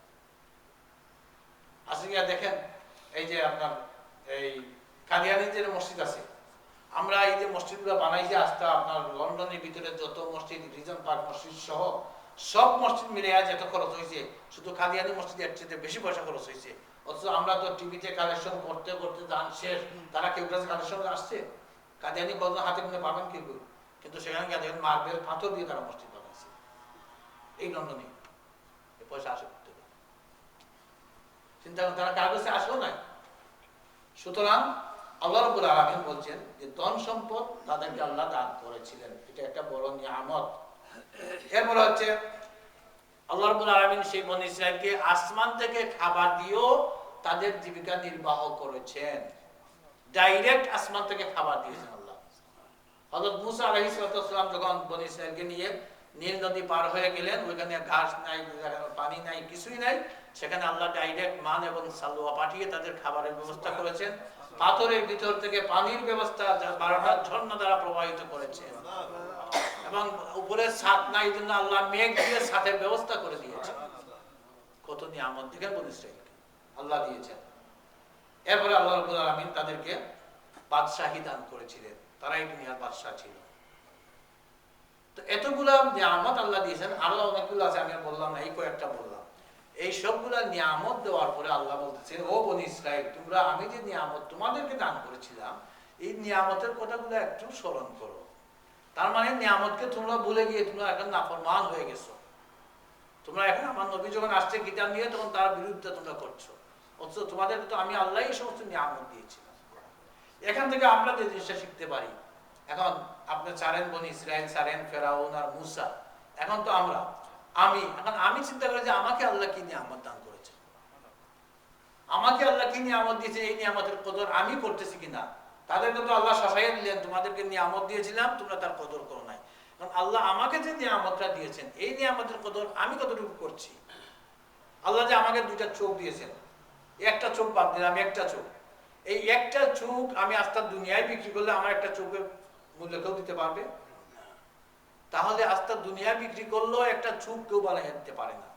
আসলে দেখেন এই যে আপনার এই কাদিয়ানী যে মসজিদ আছে, আমরা এই যে মসজিদগুলো বানাইছি আজকে আপনার লন্ডনের ভিতরে যত মসজিদ, রিজন পার্ক মসজিদ সহ সব মসজিদ মিলে আজ এত খরচ হয়েছে, শুধু কাদিয়ানী মসজিদে এর চেয়ে বেশি পয়সা খরচ হয়েছে। অথচ আমরা তো টিভিতে কালেকশন করতে করতে দান শেষ, তারা কেউ কাছে কালেকশন আসছে, কাদিয়ানী কত হাতে মনে পাবেন কেউ, কিন্তু সেখানে দেখেন মার্বেল পাথর দিয়ে তারা মসজিদ বানাইছে এই লন্ডনে। এই পয়সা আসে করতে চিন্তা করেন, তারা কাগজে আসেও নাই। সুতরাং আল্লাহ রাব্বুল আলামিন বলছেন যে ধন সম্পদ তাদেরকে আল্লাহ দান করেছিলেন, এটা একটা বড় নিয়ামত। এরপরে হচ্ছে আল্লাহ রাব্বুল আলামিন সেই বনী ইসরাইলকে আসমান থেকে খাবার দিয়েও তাদের জীবিকা নির্বাহ করেছেন। ডাইরেক্ট আসমান থেকে খাবার দিয়েছেন আল্লাহ। হযরত মুসা আলাইহিস সালাম যখন বনী ইসরাইলকে নিয়ে নীল নদী পার হয়ে গেলেন, ওইখানে ঘাস নাই, পানি নাই, কিছুই নাই, সেখানে আল্লাহ ডাইরেক্ট মান এবং সালওয়া পাঠিয়ে তাদের খাবারের ব্যবস্থা করেছেন। পাথরের ভিতর থেকে পানির ব্যবস্থা 12টা ঝর্ণা দ্বারা প্রবাহিত করেছেন, এবং উপরে ছাদ নাই জন্য আল্লাহ মেঘ দিয়ে ছাদের ব্যবস্থা করে দিয়েছেন। কত নিয়ামত দেখেন বনী ইসরাইলকে আল্লাহ দিয়েছেন। এরপরে আল্লাহ রাব্বুল আলামিন তাদেরকে বাদশাহী দান করেছিলেন, তারাই দুনিয়ার বাদশাহ ছিল। তো এতগুলা নিয়ামত আল্লাহ দিয়েছেন, আরো অনেকগুলো আছে, আমি বললাম না, এই কয়েকটা বললাম। এই সবগুলা নিয়ামত দেওয়ার পরে আল্লাহ বলতেছেন, ও বনী ইসরাইল, তোমরা আমি যে নিয়ামত তোমাদেরকে দান করেছিলাম, এই নিয়ামতের কথাগুলো একটু স্মরণ করো। তার মানে নিয়ামতকে তোমরা ভুলে গিয়ে তোমরা এখন নাফরমান হয়ে গেছো। তোমরা এখন আমার নবী যখন আসছে কিতাব নিয়ে, তখন তার বিরুদ্ধে তোমরা করছো, অথচ তোমাদেরকে তো আমি আল্লাহ এই সমস্ত নিয়ামত দিয়েছিলাম। এখান থেকে আমরা যে জিনিসটা শিখতে পারি, এখন আপনি ছাড়েন বনী ইসরাইল, ছাড়েন ফেরাউন আর মুসা, এখন তো আমি চিন্তা করি যে আমাকে আল্লাহ কি নিয়ামত দান করেছেন, আমাকে আল্লাহ কি নিয়ামত দিয়েছে, এই নিয়ামতের কদর আমি করতেছি কিনা। তাদেরকে তো আল্লাহ শাসাইয়া দিলেন, তোমাদেরকে নিয়ামত দিয়েছিলাম, তোমরা তার কদর করো নাই। কারণ আল্লাহ আমাকে যে নিয়ামতটা দিয়েছেন, এই নিয়ামতের কদর আমি কতটুকু করছি। আল্লাহ যে আমাকে 2টা চোখ দিয়েছেন, একটা চোখ বাদ দিলাম, একটা চোখ, এই একটা চোখ আমি আস্তা দুনিয়ায় বিক্রি করলে আমার একটা চোখের মূল্য কেউ দিতে পারবে? তাহলে আস্তা দুনিয়া বিক্রি করলেও একটা চোখ কেউ বানিয়ে দিতে পারে না।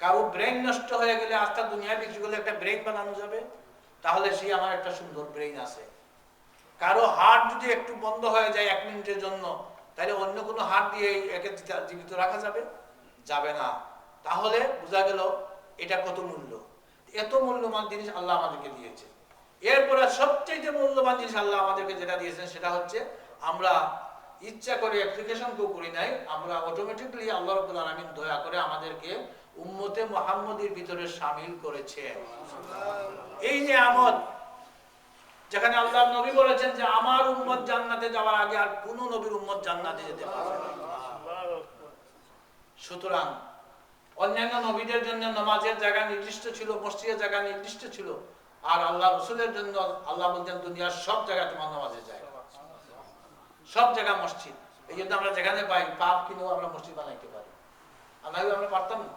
কারো ব্রেন নষ্ট হয়ে গেলে আস্তা দুনিয়া বিক্রি করলে একটা ব্রেন বানানো যাবে, তাহলে সেই আমার একটা সুন্দর ব্রেন আছে। কারো হার্ট যদি একটু বন্ধ হয়ে যায় 1 মিনিটের জন্য, তাহলে অন্য কোনো হার্ট দিয়ে একে জীবিত রাখা যাবে? যাবে না। তাহলে বোঝা গেল এটা কত মূল্য। এত মূল্যবান জিনিস আল্লাহ আমাদেরকে দিয়েছে। এরপরে সবচেয়ে মূল্যবান জিনিস আল্লাহ আমাদেরকে যেটা দিয়েছেন, সেটা হচ্ছে আমরা ইচ্ছা করে অ্যাপ্লিকেশন কেউ করি নাই, আমরা অটোমেটিকলি আল্লাহ রাব্বুল আলামিন দয়া করে আমাদেরকে উম্মতে মুহাম্মদীর ভিতরে শামিল করেছে। এই নিয়ামত, যেখানে আল্লাহ নবী বলেছেন যে আমার উম্মত জান্নাতে যাওয়ার আগে আর কোন নবীর উম্মত জান্নাতে যেতে পারবে না। সুতরাং অন্যান্য নবীদের জন্য নামাজের জায়গা নির্দিষ্ট ছিল, মসজিদের জায়গা নির্দিষ্ট ছিল, আর আল্লাহ রাসূলের জন্য আল্লাহ বলতেন দুনিয়ার সব জায়গায় তোমার নামাজের জায়গা, সব জায়গা মসজিদ। এই জন্য আমরা যেখানে পাই পাপ কিনেও আমরা মসজিদ বানাইতে পারি, আমরা পারতাম না।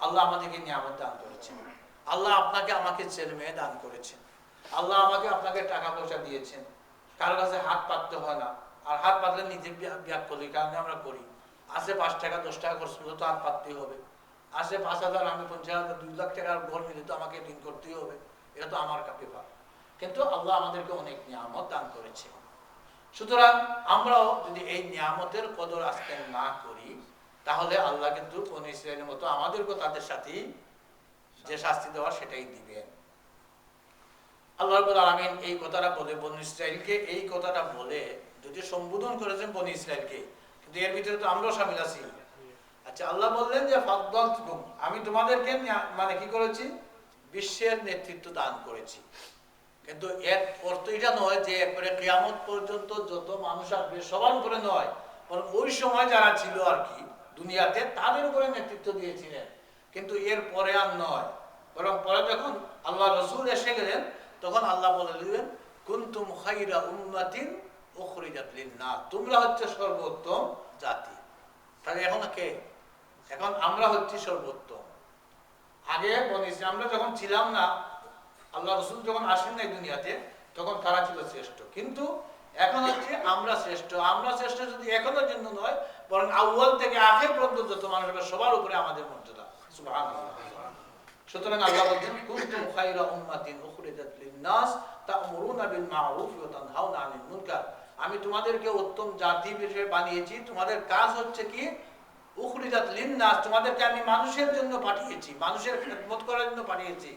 আল্লাহ আমাদেরকে নিয়ামত দান করেছেন, আল্লাহ আপনাকে আমাকে ছেলে মেয়ে দান করেছেন, আল্লাহ আমাকে আপনাকে টাকা পয়সা দিয়েছেন। কারো কাছে হাত পাততে হয় না, আর হাত পাতলে নিজে ব্যাগ করি, কারণে আমরা করি। আসে 5 টাকা 10 টাকা খরচ করলে তো হাত পাততেই হবে। আসে 5,000, আমি 50,000, 2 লাখ টাকার ঘর নিলে তো আমাকে ঋণ করতেই হবে, এটা তো আমার ব্যাপার। কিন্তু আল্লাহ আমাদেরকে অনেক নিয়ামত দান করেছে। সুতরাং আমরাও যদি এই নিয়ামতের কদর আজকে না করি, তাহলে আল্লাহ কিন্তু বনী ইসরাইলের মতো আমাদেরকে তাদের সাথে যে শাস্তি দেওয়া সেটাই দিবেন। আল্লাহ রাব্বুল আলামিন এই কথাটা বলে বনী ইসরাইলকে, এই কথাটা বলে যদি সম্বোধন করেছেন বনী ইসরাইলকে, কিন্তু এর ভিতরে তো আমরাও শামিল আছি। আচ্ছা, আল্লাহ বললেন যে ফাদ্দালতুকুম, আমি তোমাদেরকে মানে কি করেছি, বিশ্বের নেতৃত্ব দান করেছি। কিন্তু এর অর্থ এটা নয় যে একবারে কিয়ামত পর্যন্ত যত মানুষ আসবে সবার উপরে নয়, বরং ওই সময় যারা ছিল আর কি দুনিয়াতে, তাদের উপরে নেতৃত্ব দিয়েছিলেন। কিন্তু এর পরে আর নয়, বরং পরে যখন আল্লাহ রাসূল এসে গেলেন, তখন আল্লাহ বলে দিলেন কুনতুম খায়রা উম্মাতিন উখরিজাত লিন-নাস, তোমরা হচ্ছে সর্বোত্তম জাতি। তাহলে এখন কে? এখন আমরা হচ্ছি সর্বোত্তম। আগে বনী ইসরাইল আমরা যখন ছিলাম না, আল্লাহ রাসূল যখন আসেন নাই দুনিয়াতে, তখন তারা ছিল শ্রেষ্ঠ। কিন্তু এখন হচ্ছে আমরা শ্রেষ্ঠ। আমরা শ্রেষ্ঠ যদি এখনের জন্য নয়, বরং আউয়াল থেকে আখির পর্যন্ত যত মানুষ হবে সবার উপরে আমাদের মর্যাদা। সুবহানাল্লাহ। সুতরাং আল্লাহ বলেন কুনতুম খায়রা উম্মাতিন উখরিজাত লিন-নাস তা'মুরুনা বিল মা'রুফ ওয়া তানহাউনা আনিল মুনকার, আমি তোমাদেরকে উত্তম জাতি হিসেবে বানিয়েছি। তোমাদের কাজ হচ্ছে কি, উখরিজাত লিন-নাস, তোমাদেরকে আমি মানুষের জন্য পাঠিয়েছি, মানুষের খিদমত করার জন্য পাঠিয়েছি।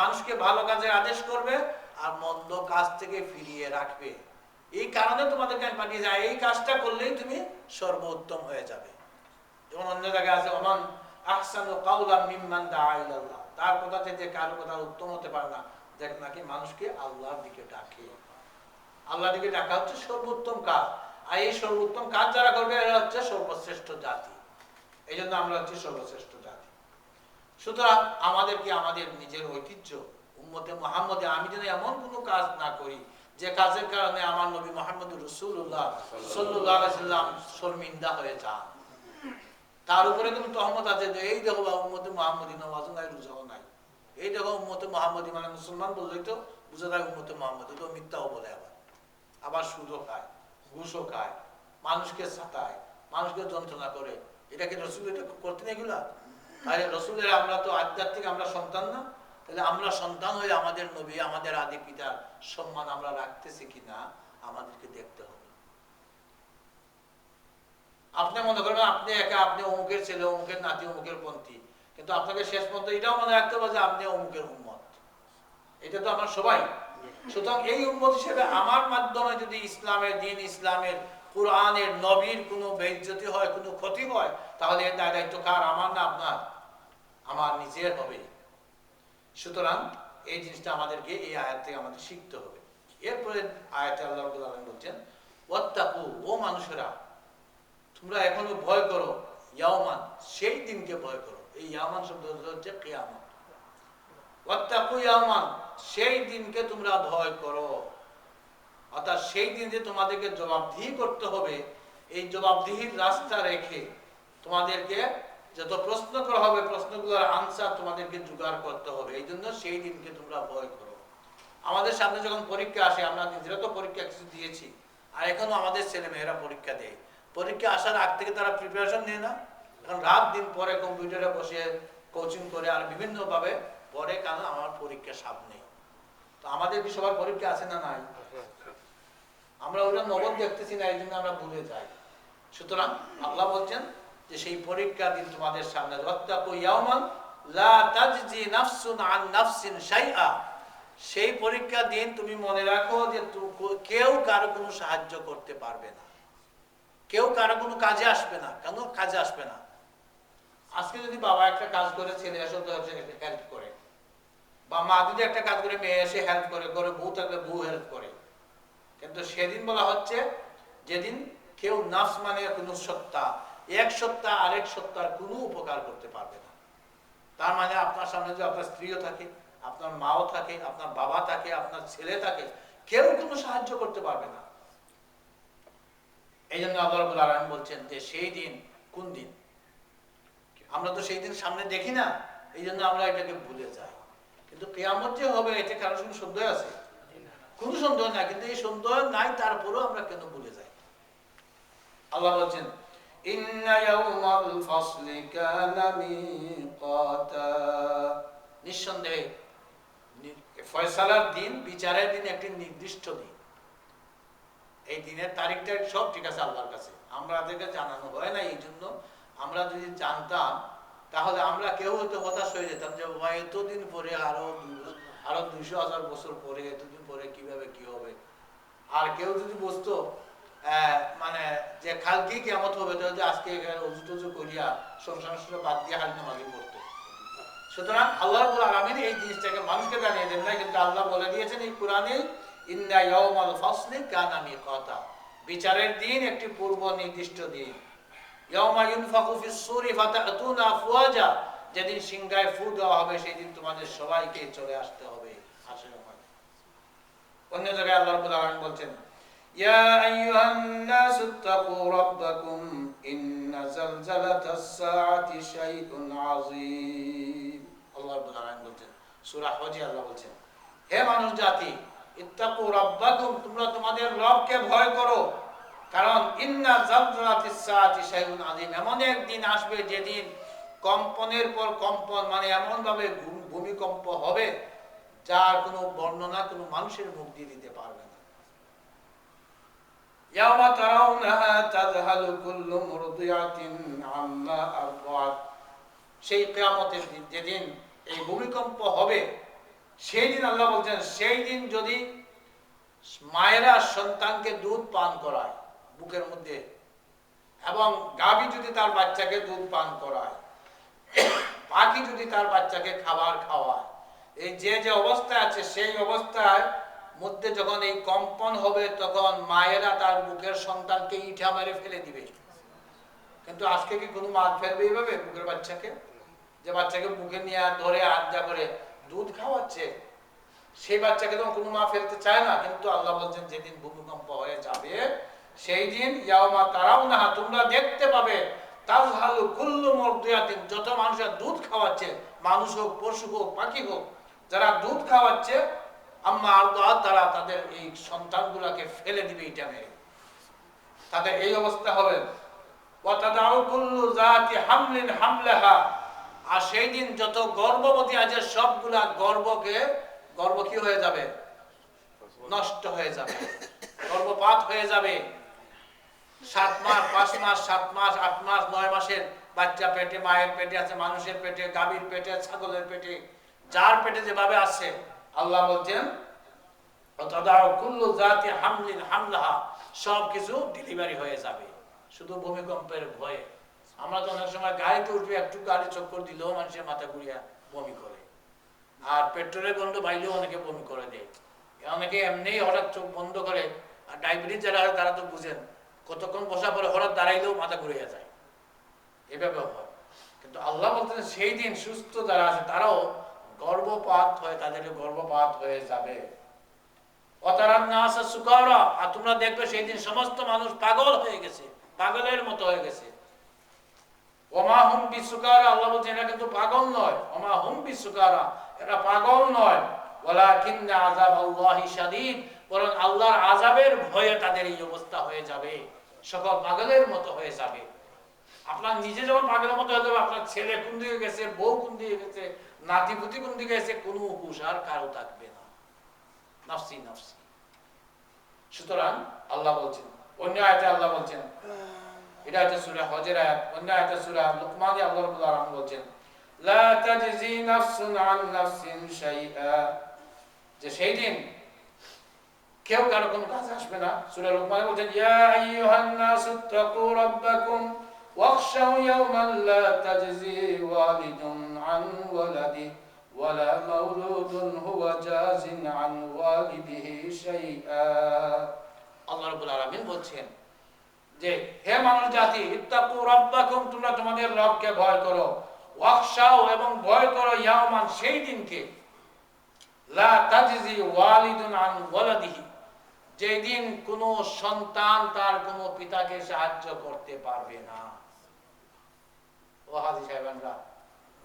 মানুষকে ভালো কাজের আদেশ করবে আর মন্দ কাজ থেকে ফিরিয়ে রাখবে। এই কারণে তোমাদেরকে আমি পাঠিয়েছি। এই কাজটা করলেই তুমি সর্বোত্তম হয়ে যাবে। যেমন অন্য জায়গায় আছে ওমান আহসানু কাওলাম মিম্মান দাআ ইলাল্লাহ, তার কথা থেকে কারো কথা উত্তম হতে পারে না, যে নাকি মানুষকে আল্লাহর দিকে ডাকে। আল্লাহর দিকে ডাকা হচ্ছে সর্বোত্তম কাজ। আর এই সর্বোত্তম কাজ যারা করবে এরা হচ্ছে সর্বশ্রেষ্ঠ জাতি। এই জন্য আমরা হচ্ছি সর্বশ্রেষ্ঠ জাতি। সুতরাং আমাদেরকে আমাদের নিজের ঐতিহ্য উম্মতে মুহাম্মদে আমি যেন এমন কোনো কাজ না করি যে কাজের কারণে আমার নবী মুহাম্মদ রাসূলুল্লাহ সাল্লাল্লাহু আলাইহি ওয়াসাল্লাম শর্মিন্দা হয়ে যান। তার উপরে কিন্তু তহমত আছে যে এই দেখো উম্মতে মুহাম্মদী নামাজও নাই, রোজাও নাই, এই দেখো উম্মতে মুহাম্মদী মানে মুসলমান বললেই তো বুঝা যায় উম্মতে মুহাম্মদী, তো মিথ্যাও বলে, আবার সুদও খায়, ঘুষও খায়, মানুষকে ছাতায়, মানুষকে যন্ত্রণা করে। এটা কি রসুল এটা করতেন এগুলা? তাহলে রসুলের আমরা তো আধ্যাত্মিক আমরা সন্তান না? তাহলে আমরা সন্তান হয়ে আমাদের নবী আমাদের আদি পিতার সম্মান আমরা রাখতেছি কিনা আমাদেরকে দেখতে হবে। আপনি মনে করবেন আপনি একা, আপনি অমুকের ছেলে, অমুকের নাতি, অমুকের পন্থী, কিন্তু আপনাকে শেষ পর্যন্ত এটাও মনে রাখতে হবে যে আপনি অমুকের উম্মত। এটা তো আমরা সবাই। সুতরাং এই উম্মত হিসেবে আমার মাধ্যমে যদি ইসলামের দিন, ইসলামের কোরআনের নবীর কোনো বেইজ্জতি হয়, কোনো ক্ষতি হয়, তাহলে এর দায়িত্ব কার? আমার না আপনার? আমার নিজের হবে। সুতরাং এই জিনিসটা আমাদেরকে এই আয়াত থেকে আমাদের শিখতে হবে। এরপরে আয়াতে আল্লাহ রাব্বুল আলামিন বলছেন ওয়াত্তাকু, ও মানুষেরা তোমরা এখনো ভয় করো, ইয়াওমান, সেই দিনকে ভয় করো। এই ইয়াওমান শব্দ হচ্ছে কিয়ামত। ওয়াত্তাকু ইয়াওমান, সেই দিনকে তোমরা ভয় করো, অর্থাৎ সেই দিন যে তোমাদেরকে জবাবদিহি করতে হবে, এই জবাবদিহির রাস্তা রেখে তোমাদেরকে যত প্রশ্ন করা হবে প্রশ্নগুলোর আনসার তোমাদেরকে জোগাড় করতে হবে। এই জন্য সেই দিনকে তোমরা ভয় করো। আমাদের সামনে যখন পরীক্ষা আসে, আমরা নিজেরা তো পরীক্ষা কিছু দিয়েছি, আর এখনো আমাদের ছেলে মেয়েরা পরীক্ষা দেয়। পরীক্ষা আসার আগ থেকে তারা প্রিপারেশন নেয় না, এখন রাত দিন পরে কম্পিউটারে বসে কোচিং করে আর বিভিন্নভাবে পরে, কারণ আমার পরীক্ষা সামনে। তো আমাদের কি সবার পরীক্ষা আছে না নাই? আমরা ওটা নগদ দেখতেছি না, এই জন্য আমরা ভুলে যাই। সুতরাং আল্লাহ বলছেন যে সেই পরীক্ষা দিন তোমাদের সামনে, ওয়াত্তাকু ইয়াওমান লা তাজজি নাফসুন আন নাফসিন শাইআ, সেই পরীক্ষা দিন তুমি মনে রাখো যে কেউ কারো কোনো সাহায্য করতে পারবে না, কেউ কারো কোনো কাজে আসবে না। কেন কাজে আসবে না? আজকে যদি বাবা একটা কাজ করে ছেলে এসে হেল্প করে, বা মা যদি একটা কাজ করে মেয়ে এসে হেল্প করে, করে বউ থাকলে বউ হেল্প করে, কিন্তু সেদিন বলা হচ্ছে যেদিন কেউ নাফস মানে কোনো সত্তা, এক সত্তা আরেক সত্তার কোনো উপকার করতে পারবে না। তার মানে আপনার সামনে যে আপনার স্ত্রীও থাকে, আপনার মাও থাকে, আপনার বাবা থাকে, আপনার ছেলে থাকে, কেউ কোনো সাহায্য করতে পারবে না। এই জন্য আল্লাহ রাব্বুল আলামিন বলছেন যে সেই দিন কোন দিন? আমরা তো সেই দিন সামনে দেখি না, এই জন্য আমরা এটাকে ভুলে যাই। কিন্তু কিয়ামত যে হবে এটা কারোর কোনো সন্দেহ আছে? কোনো সন্দেহ নাই। কিন্তু এই সন্দেহ নাই, তারপরেও আমরা কেন ভুলে যাই? আল্লাহ বলছেন ইন্না ইয়াউমাল ফাসলি কানা মিকাতা, নিঃসন্দেহে ফয়সালার দিন, বিচারের দিন একটি নির্দিষ্ট দিন। এই দিনের তারিখটা সব ঠিক আছে আল্লাহর কাছে, আমাদেরকে জানানো হয় না। এই জন্য আমরা যদি জানতাম তাহলে আমরা কেউ হয়তো হতাশ হয়ে যেতাম যে এতদিন পরে, আরো 200,000 বছর পরে, এতদিন পরে কিভাবে কি হবে। আর কেউ যদি বুঝতো মানে যে কালকে কিয়ামত হবে, তাহলে আজকে অজু টজু করিয়া সংসার বাদ দিয়ে হাল নামাজি পড়তো। সুতরাং আল্লাহ রাব্বুল আলামিন এই জিনিসটাকে মানুষকে জানিয়ে দেন না, কিন্তু আল্লাহ বলে দিয়েছেন এই কোরআনে ইন্না ইয়াউমাল ফাসলি কানা মিকাতা, বিচারের দিন একটি পূর্ব নির্দিষ্ট দিন। ইয়াউমা ইউনফাকু ফিস সূরি ফাতাতুনা আফওয়াজা, যেদিন সিংহায় ফু দেওয়া হবে সেই দিন তোমাদের সবাইকে চলে আসতে হবে। অন্য জায়গায় আল্লাহ রাব্বুল আলামিন বলছেন ইয়া আইয়ুহান নাসু তাকু রাব্বাকুম ইন্না জালজালাতাস সাআতি শাইউন আযীম। আল্লাহ রাব্বুল আলামিন বলছেন সূরা হজে, আল্লাহ বলছেন হে মানুষ জাতি, ইত্তাকু রাব্বাকুম, তোমরা তোমাদের রবকে ভয় করো, কারণ ইন্না জালজালাতিস সাআতি শাইউন আযীম, এমন একদিন আসবে যেদিন কম্পনের পর কম্পন, মানে এমন ভাবে ভূমিকম্প হবে যার কোনো বর্ণনা কোনো মানুষের মুখ দিয়ে দিতে পারবে না। ইয়াওমা তারাউনাহা তাযহালু কুল্লু মুরদিআতিন আম্মা আরদাআত, সেই কিয়ামতের দিন যেদিন এই ভূমিকম্প হবে সেই দিন আল্লাহ বলছেন সেই দিন যদি মায়েরা সন্তানকে দুধ পান করায় বুকের মধ্যে, এবং গাভী যদি তার বাচ্চাকে দুধ পান করায়, পাখি যদি তার বাচ্চাকে খাবার খাওয়ায়, এই যে যে অবস্থায় আছে সেই অবস্থায় মধ্যে যখন এই কম্পন হবে তখন মায়েরা তার বুকের সন্তানকে ইঠা মেরে ফেলে দিবে। কিন্তু আজকে কি কোনো মা ফেলবে এইভাবে বুকের বাচ্চাকে, যে বাচ্চাকে বুকে নিয়ে ধরে আড্ডা করে দুধ খাওয়াচ্ছে, সেই বাচ্চাকে তো কোনো মা ফেলতে চায় না। কিন্তু আল্লাহ বলছেন যেদিন ভূমিকম্প হয়ে যাবে সেই দিন ইয়াউমা তারাউনাহা, তোমরা দেখতে পাবে, তাযহালু কুল্লু মুরদিয়াতিন, যত মানুষের দুধ খাওয়াচ্ছে, মানুষ হোক, পশু হোক, পাখি হোক, যারা দুধ খাওয়াচ্ছে, আম্মা আরদাআত, তারা তাদের এই সন্তানগুলোকে ফেলে দিবে এটা মেরে, তাদের এই অবস্থা হবে। ওয়া তাদাউ কুল্লু যাতি হামলিন হামলাহা, আর সেই দিন যত গর্ভবতী আছে সবগুলা গর্ভ কি হয়ে যাবে, নষ্ট হয়ে যাবে, গর্ভপাত হয়ে যাবে। 7 মাস 5 মাস 7 মাস 8 মাস 9 মাসের বাচ্চা পেটে, মায়ের পেটে আছে, মানুষের পেটে, গাভীর পেটে, ছাগলের পেটে, যার পেটে যেভাবে আছে, আল্লাহ বলছেন কুল্লু জাতি হামলিন হামলাহা, সব কিছু ডেলিভারি হয়ে যাবে। শুধু ভূমিকম্পের ভয়ে আমরা তো অনেক সময় গাড়িতে উঠবে, একটু গাড়ি চক্কর দিলেও মানুষের মাথা ঘুরিয়া বমি করে, আর পেট্রোলের গন্ধ পাইলেও অনেকে বমি করে দেয়, অনেকে এমনি হঠাৎ চোখ বন্ধ করে। আর ডায়াবেটিস যারা হয় তারা তো বুঝেন, কতক্ষণ বসা পরে হঠাৎ দাঁড়াইলেও মাথা ঘুরিয়া যায়, এভাবে হয়। কিন্তু আল্লাহ বলতেন সেই দিন সুস্থ যারা আছে তারাও গর্ভপাত হয়ে, তাদের গর্ভপাত হয়ে যাবে। অতারান নাসা সুকারা, আর তোমরা দেখবে সেই দিন সমস্ত মানুষ পাগল হয়ে গেছে, পাগলের মতো হয়ে গেছে। ওমা হুম বিসুকারা, আল্লাহ বলছেন এটা কিন্তু পাগল নয়, ওমা হুম বিসুকারা, এটা পাগল নয়, ওয়ালাকিন্না আযাবাল্লাহি শাদীদ, বরং আল্লাহর আযাবের ভয়ে তাদের এই অবস্থা হয়ে যাবে, সকল পাগলের মতো হয়ে যাবে। আপনার নিজে যখন পাগলের মতো হয়ে যাবে, আপনার ছেলে কোন দিকে গেছে, বউ কোন দিকে গেছে, নাতিপুতি কোন দিকে গেছে, কোনো হুঁশ আর কারো থাকবে না, নাফসি নাফসি। সুতরাং আল্লাহ বলছেন, অন্য আয়াতে আল্লাহ বলছেন, এটা হচ্ছে সূরা হজের আয়াত, অন্য আয়াতে সূরা লুকমানে আল্লাহ রাব্বুল আলামিন বলছেন, লা তাজজি নাফসুন আন নাফসিন শাইআ, যে সেই দিন কেউ কারো কোনো কাজে আসবে না। সূরা লুকমানে বলছেন, ইয়া আইয়ুহান নাসু তাকু রাব্বাকুম ওয়াখশাউ ইয়াওমান লা তাজজি ওয়ালিদুন আন ওয়ালাদিহি ওয়ালা মাওলুদুন হুয়া জাযিন আন ওয়ালিদিহি শাইআ। আল্লাহ রাব্বুল আলামিন বলছেন যে হে মানুষ জাতি, ইত্তাকু রাব্বাকুম, তোমরা তোমাদের রবকে ভয় করো, ওয়াখশাউ, এবং ভয় করো, ইয়াওমান, সেই দিনকে, লা তাজজি ওয়ালিদুন আন ওয়ালাদিহি, যেদিন কোনো সন্তান তার কোনো পিতাকে সাহায্য করতে পারবে না। ও হাজী সাহেবানরা,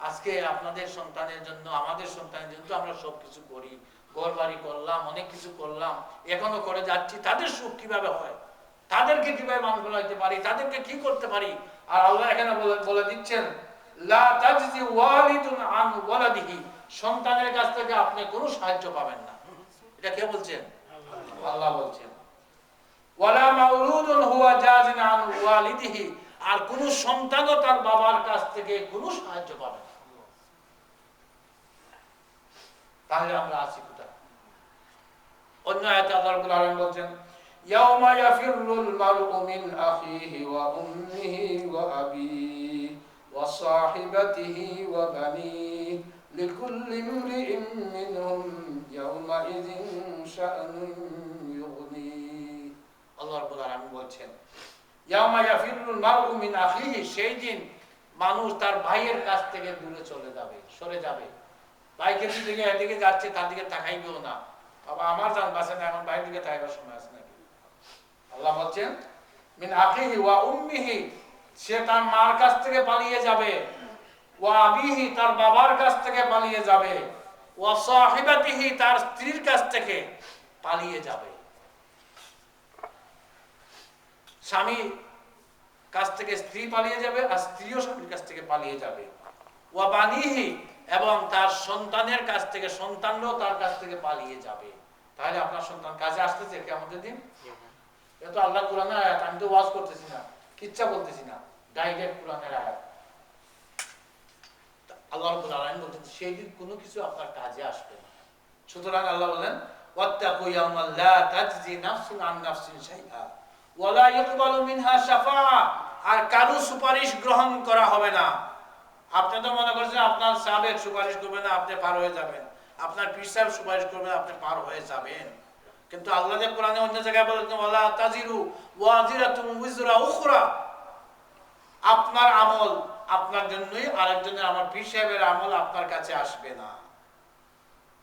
আজকে আপনাদের সন্তানের জন্য, আমাদের সন্তানের জন্য আমরা সবকিছু করি, ঘর বাড়ি করলাম, অনেক কিছু করলাম, এখনো করে যাচ্ছি। তাদের সুখ কিভাবে হয়, তাদেরকে কিভাবে মানুষ বানাইতে পারি, তাদেরকে কি করতে পারি। আর আল্লাহ এখানে বলে দিচ্ছেন, লা তাজজি ওয়ালিদুন আন ওয়ালাদিহি, সন্তানের কাছ থেকে আপনি কোনো সাহায্য পাবেন না। এটা কে বলছেন? আল্লাহ বলছেন। ওয়ালা মাউলুদুন হুয়া জাযিন আন ওয়ালিদিহি, আর কোন সন্তানও তার বাবার কাছ থেকে কোনো সাহায্য পাবে না। তাহলে আমরা আছি কোথায়? অন্য আয়াতে আল্লাহ রাব্বুল আলামিন বলছেন, ইয়াউমা ইয়াফিরুল মারউ মিন আখিহি ওয়া উম্মিহি ওয়া আবিহি ওয়া সাহিবাতিহি ওয়া বানিহি লিকুল্লি ইমরিইন মিনহুম ইয়াউমা ইযিন শাআনুন ইউগনি। আল্লাহ রাব্বুল আলামিন বলছেন, ইয়াউমা ইয়াফিরুল মারউ মিন আখিহি, সেই দিন মানুষ তার ভাইয়ের কাছ থেকে দূরে চলে যাবে, সরে যাবে। ভাইকে দিকে এদিকে যাচ্ছে, তার দিকে তাকাইবেও না, বাবা আমার জান বাঁচে না, এখন ভাইয়ের দিকে তাকাইবার সময় আছে নাকি? আল্লাহ বলছেন, মিন আখিহি ওয়া উম্মিহি, সে তার মার কাছ থেকে পালিয়ে যাবে, ওয়া আবিহি, তার বাবার কাছ থেকে পালিয়ে যাবে, ওয়া সাহিবাতিহি, তার স্ত্রীর কাছ থেকে পালিয়ে যাবে। স্বামী কাছ থেকে স্ত্রী পালিয়ে যাবে, আর স্ত্রীও স্বামীর কাছ থেকে পালিয়ে যাবে। ওয়া বানিহি, এবং তার সন্তানের কাছ থেকে, সন্তানরাও তার কাছ থেকে পালিয়ে যাবে। তাহলে আপনার সন্তান কাজে আসতেছে কিয়ামতের দিন? এটা তো আল্লাহ কোরআনের আয়াত, আমি তো ওয়াজ করতেছি না, কিচ্ছা বলতেছি না, ডাইরেক্ট কোরআনের আয়াত। আল্লাহ রাব্বুল আলামিন বলছেন সেই দিন কোনো কিছু আপনার কাজে আসবে না। সুতরাং আল্লাহ বলেন, ওয়াত্তাকু ইয়াওমান লা তাজজি নাফসুন আন নাফসিন শাইআ ওয়ালা ইকবালু মিনহা শাফাআ, আর কারো সুপারিশ গ্রহণ করা হবে না। আপনি তো মনে করছেন আপনার সাবেক সুপারিশ করবে না, আপনি পার হয়ে যাবেন, আপনার পীর সাহেব সুপারিশ করবে না, আপনি পার হয়ে যাবেন। কিন্তু আল্লাহ যে কোরআনে অন্য জায়গায় বলেছেন, ওয়ালা তাজিরু ওয়াজিরাতুন উযরা উখরা, আপনার আমল আপনার জন্যই, আরেকজনের আমার পীর সাহেবের আমল আপনার কাছে আসবে না।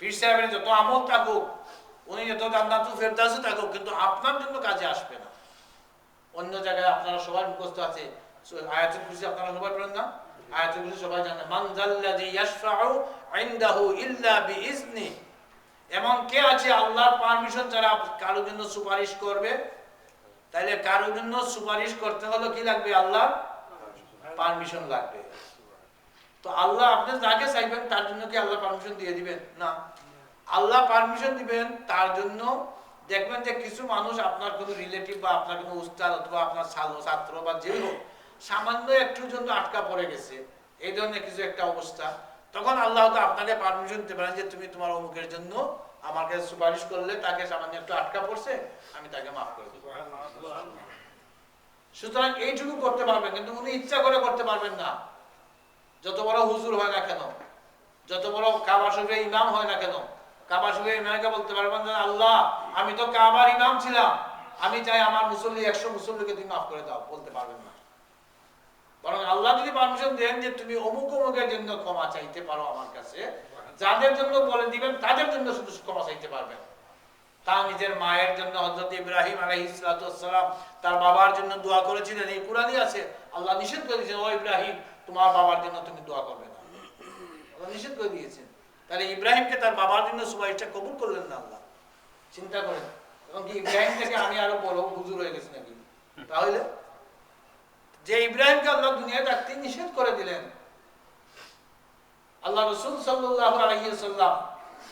পীর সাহেবের যত আমল থাকুক, উনি যত জান্নাতুল ফেরদাউসে থাকুক, কিন্তু আপনার জন্য কাজে আসবে না। অন্য জায়গায় আপনারা সবাই মুখস্থ আছে, আয়াতুল কুরসি আপনারা সবাই পড়েন না? আয়াতুল কুরসি সবাই জানেন, মান যাল্লাযী ইয়াশফাউ ইনদাহু ইল্লা বিইজনি। এমন কে আছে আল্লাহর পারমিশন ছাড়া কারোর জন্য সুপারিশ করবে? তাইলে কারোর জন্য সুপারিশ করতে হলে কি লাগবে? আল্লাহর পারমিশন লাগবে। তো আল্লাহ আপনি যাকে চাইবেন তার জন্য কি আল্লাহ পারমিশন দিয়ে দিবেন? না। আল্লাহ পারমিশন দিবেন তার জন্য, দেখবেন যে কিছু মানুষ আপনার কোনো রিলেটিভ বা আপনার কোনো উস্তাদ অথবা আপনার ছাত্র বা যে হোক, সামান্য একটু জন্য আটকা পড়ে গেছে, এই ধরনের কিছু একটা অবস্থা, তখন আল্লাহ তো আপনাকে পারমিশন দিতে পারেন যে তুমি তোমার অমুকের জন্য আমাকে সুপারিশ করলে, তাকে সামান্য একটু আটকা পড়ছে, আমি তাকে মাফ করে দেব। সুতরাং এইটুকু করতে পারবেন, কিন্তু উনি ইচ্ছা করে করতে পারবেন না। যত বড় হুজুর হয় না কেন, যত বড় কাবা শরীফের ইমাম হয় না কেন, কাবা শরীফের ইমামকে বলতে পারবেন না আল্লাহ আমি তো কাবার ইমাম ছিলাম, আমি চাই আমার মুসল্লি 100 মুসল্লিকে তুমি মাফ করে দাও, বলতে পারবেন না। বরং আল্লাহ যদি পারমিশন দেন যে তুমি অমুক অমুকের জন্য ক্ষমা চাইতে পারো আমার কাছে, যাদের জন্য বলে দিবেন তাদের জন্য শুধু ক্ষমা চাইতে পারবেন। তা নিজের মায়ের জন্য হযরত ইব্রাহিম আলাইহিস সালাম তার বাবার জন্য দোয়া করেছিলেন, এই কুরআনে আছে। আল্লাহ নিষেধ করে দিয়েছেন, ও ইব্রাহিম তোমার বাবার জন্য তুমি দোয়া করবে না, আল্লাহ নিষেধ করে দিয়েছেন। তাহলে ইব্রাহিমকে তার বাবার জন্য সুপারিশটা কবুল করলেন না আল্লাহ? চিন্তা করেন, এবং কি ইব্রাহিম থেকে আমি আরো বড় হুজুর হয়ে গেছি নাকি? তাহলে যে ইব্রাহিমকে আল্লাহ দুনিয়ায় থাকতে নিষেধ করে দিলেন, আল্লাহ রাসূল সাল্লাল্লাহু আলাইহি ওয়াসাল্লাম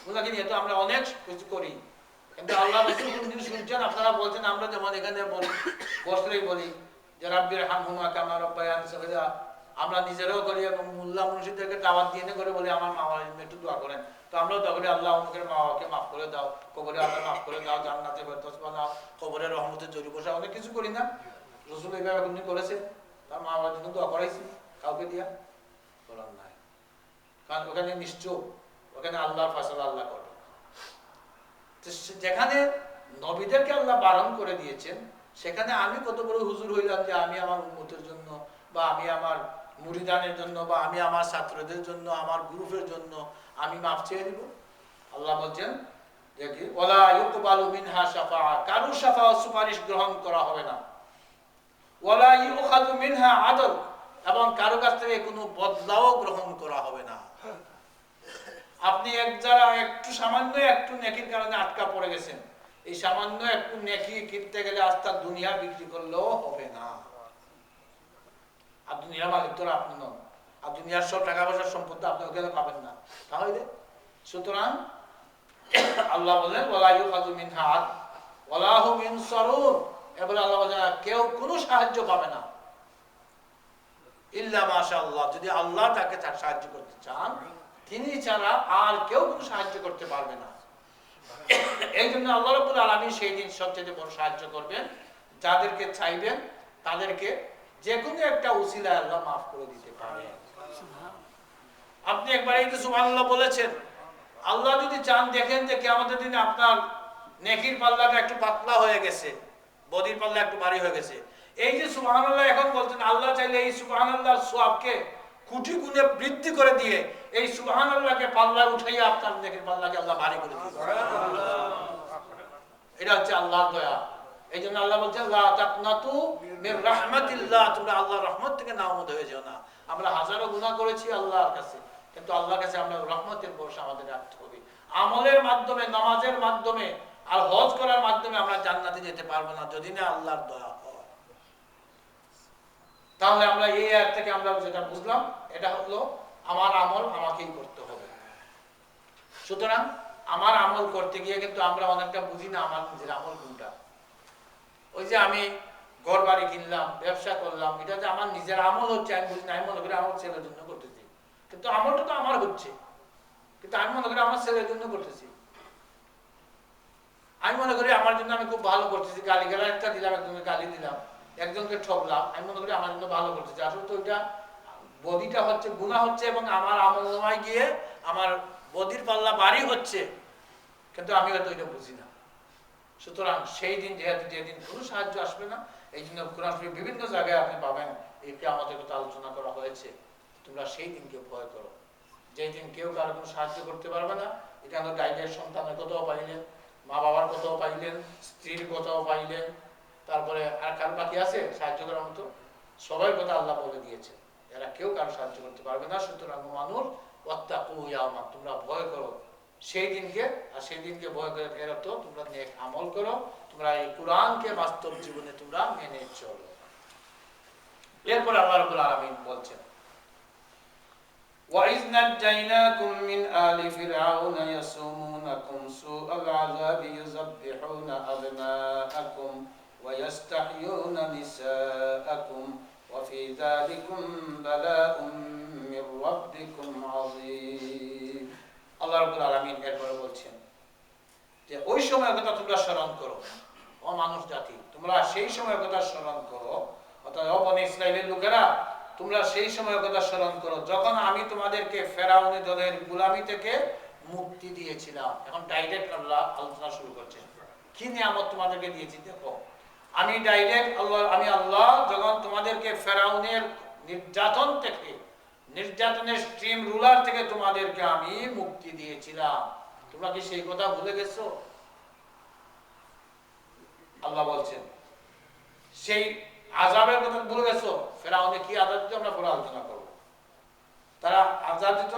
ওনাকে নিয়ে তো আমরা অনেক কিছু করি, কিন্তু আল্লাহ রাসূল কোনদিন শুনছেন? আপনারা বলছেন আমরা যেমন এখানে বসলেই বলি যে রাব্বির হামহুমা কামা রাব্বায়ানি সগীরা, আমরা নিজেরাও করি এবং মোল্লা মুর্শিদদেরকে দাওয়াত দিয়ে করে বলি আমার মা বাবার জন্য একটু দোয়া করেন। তো আমরাও দোয়া করি আল্লাহ আমাদের মা বাবাকে মাফ করে দাও, কবরে আল্লাহ মাফ করে দাও, জান্নাতে ফেরদৌস বানাও, কবরে রহমতের জরি বসা, অনেক কিছু করি না? রাসূল এইভাবে কোনদিন করেছে? তার মা বাবার জন্য দোয়া করাইছি কাউকে দিয়া? করার নাই। কারণ ওখানে নিশ্চয়, ওখানে আল্লাহর ফয়সালা আল্লাহ করবে। যেখানে নবীদেরকে আল্লাহ বারণ করে দিয়েছেন, সেখানে আমি কত বড় হুজুর হইলাম যে আমি আমার উম্মতের জন্য বা আমি আমার মুরিদানের জন্য বা আমি আমার ছাত্রদের জন্য, আমার গ্রুপের জন্য আমি মাফ চেয়ে দিব? আল্লাহ বলছেন যে কি ওয়ালা ইউকবালু মিনহা শাফাআ, কারো শাফাআত সুপারিশ গ্রহণ করা হবে না। ওয়ালা ইউখাযু মিনহা আদল, এবং কারো কাছ থেকে কোনো বদলাও গ্রহণ করা হবে না। আপনি যারা একটু সামান্য একটু নেকির কারণে আটকা পড়ে গেছেন, এই সামান্য একটু নেকি কিনতে গেলে আস্তা দুনিয়া বিক্রি করলেও হবে না। আর দুনিয়ার মালিক তো আপনি নন, আর দুনিয়ার সব টাকা পয়সার সম্পদ আপনি ওখানে পাবেন না। তাহলে সুতরাং আল্লাহ বলেন ওয়ালা ইউখাযু মিনহা আদল ওয়ালা হুম ইনসারুন, এবারে আল্লাহ বলেন কেউ কোনো সাহায্য পাবে না ইল্লা মাশাআল্লাহ, যদি আল্লাহ তাকে সাহায্য করতে চান, তিনি ছাড়া আর কেউ কোনো সাহায্য করতে পারবে না। এই জন্য আল্লাহ রাব্বুল আলামিন সেই দিন সবচেয়ে বড় সাহায্য করবেন, যাদেরকে চাইবেন তাদেরকে যে কোনো একটা উসিলায় আল্লাহ মাফ করে দিতে পারেন। আপনি একবার এই যে সুবহানাল্লাহ বলেছেন, আল্লাহ যদি চান দেখেন যে কিয়ামতের দিনে আপনার নেকির পাল্লাটা একটু পাতলা হয়ে গেছে, বদির পাল্লা একটু ভারী হয়ে গেছে, এই যে সুবহানাল্লাহ এখন বলছেন, আল্লাহ চাইলে এই সুবহানাল্লাহর সওয়াবকে কোটি গুণে বৃদ্ধি করে দিয়ে এই সুবহানাল্লাহকে পাল্লা উঠাইয়া আপনার নেকির পাল্লাকে আল্লাহ ভারী করে দিবেন। এটা হচ্ছে আল্লাহর দয়া। এই জন্য আল্লাহ বলছেন লা তাকনাতু মির রাহমাতিল্লাহ, তোমরা আল্লাহর রহমত থেকে নাউমুদ হয়ে যাও না। আমরা হাজারো গুনাহ করেছি আল্লাহর কাছে, কিন্তু আল্লাহর কাছে আমরা রহমতের ভরসা আমাদের রাখতে হবে। আমলের মাধ্যমে, নামাজের মাধ্যমে আর হজ করার মাধ্যমে আমরা জান্নাতে যেতে পারবো না যদি না আল্লাহর দয়া হয়। তাহলে আমরা এই আয়াত থেকে আমরা যেটা বুঝলাম, এটা হলো আমার আমল আমাকেই করতে হবে। সুতরাং আমার আমল করতে গিয়ে কিন্তু আমরা অনেকটা বুঝি না আমার নিজের আমল কোনটা। ওই যে আমি ঘর বাড়ি কিনলাম, ব্যবসা করলাম, এটা যে আমার নিজের আমল হচ্ছে আমি বুঝি না। আমি মনে করি আমার ছেলের জন্য করতেছি, কিন্তু আমলটা তো আমার হচ্ছে, কিন্তু আমি মনে করি আমার ছেলের জন্য করতেছি। আমি মনে করি আমার জন্য আমি খুব ভালো করতেছি, গালি গালা একটা দিলাম, একজনকে গালি দিলাম, একজনকে ঠকলাম, আমি মনে করি আমার জন্য ভালো করতেছি। আসলে তো ওইটা বদিটা হচ্ছে গুনাহ হচ্ছে, এবং আমার আমলনামায় গিয়ে আমার বদির পাল্লা ভারী হচ্ছে, কিন্তু আমি হয়তো এটা বুঝি না। সুতরাং সেই দিন যেদিন কোনো সাহায্য আসবে না, এই জন্য কোরআন শরীফ বিভিন্ন জায়গায় আপনি পাবেন এই কিয়ামতের কথা আলোচনা করা হয়েছে। তোমরা সেই দিনকে ভয় করো, যেই দিন কেউ কারো কোনো সাহায্য করতে পারবে না। এখানে গাইডের সন্তানের কথাও পাইলেন, মা বাবার কথাও পাইলেন, স্ত্রীর কথাও পাইলেন, তারপরে আর কারো বাকি আছে সাহায্য করার মতো? সবার কথা আল্লাহ বলে দিয়েছে, এরা কেউ কারো সাহায্য করতে পারবে না। সুতরাং মানুষ ওয়াত্তাকু ইয়াওমা, তোমরা ভয় করো সেই দিনকে। আর সেই দিনকে ভয় করে এর অর্থ তোমরা নেক আমল করো, তোমরা এই কোরআনকে বাস্তব জীবনে তোমরা মেনে চলো। এরপর আল্লাহ রাব্বুল আলামিন বলছেন, وَإِذْ نَجَّيْنَاكُمْ مِنْ آلِ فِرْعَوْنَ يَسُومُونَكُمْ سُوءَ الْعَذَابِ يُذَبِّحُونَ أَبْنَاءَكُمْ وَيَسْتَحْيُونَ نِسَاءَكُمْ وَفِي ذَلِكُمْ بَلَاءٌ مِّن رَّبِّكُمْ عَظِيمٌ। আল্লাহ রাব্বুল আলামিন এরপরে বলছেন যে ওই সময়ের কথা তোমরা স্মরণ করো, ও মানুষ জাতি, তোমরা সেই সময়ের কথা স্মরণ করো, অর্থাৎ বনী ইসরাইলের লোকেরা তোমরা সেই সময়ের কথা স্মরণ করো যখন আমি তোমাদেরকে ফেরাউনি দলের গোলামি থেকে মুক্তি দিয়েছিলাম। এখন ডাইরেক্ট আল্লাহ আলোচনা শুরু করছেন, কি নিয়ামত তোমাদেরকে দিয়েছি দেখো। আমি আল্লাহ যখন তোমাদেরকে ফেরাউনের নির্যাতন থেকে, নির্যাতনের স্ট্রিম রুলার থেকে তোমাদেরকে আমি মুক্তি দিয়েছিলাম, তোমরা কি সেই কথা ভুলে গেছো? আল্লাহ বলছেন সেই আযাবের কথা ভুলে গেছো? ফেরাউনে কি আযাব দিত আমরা পরে আলোচনা করব। তারা আযাব দিত,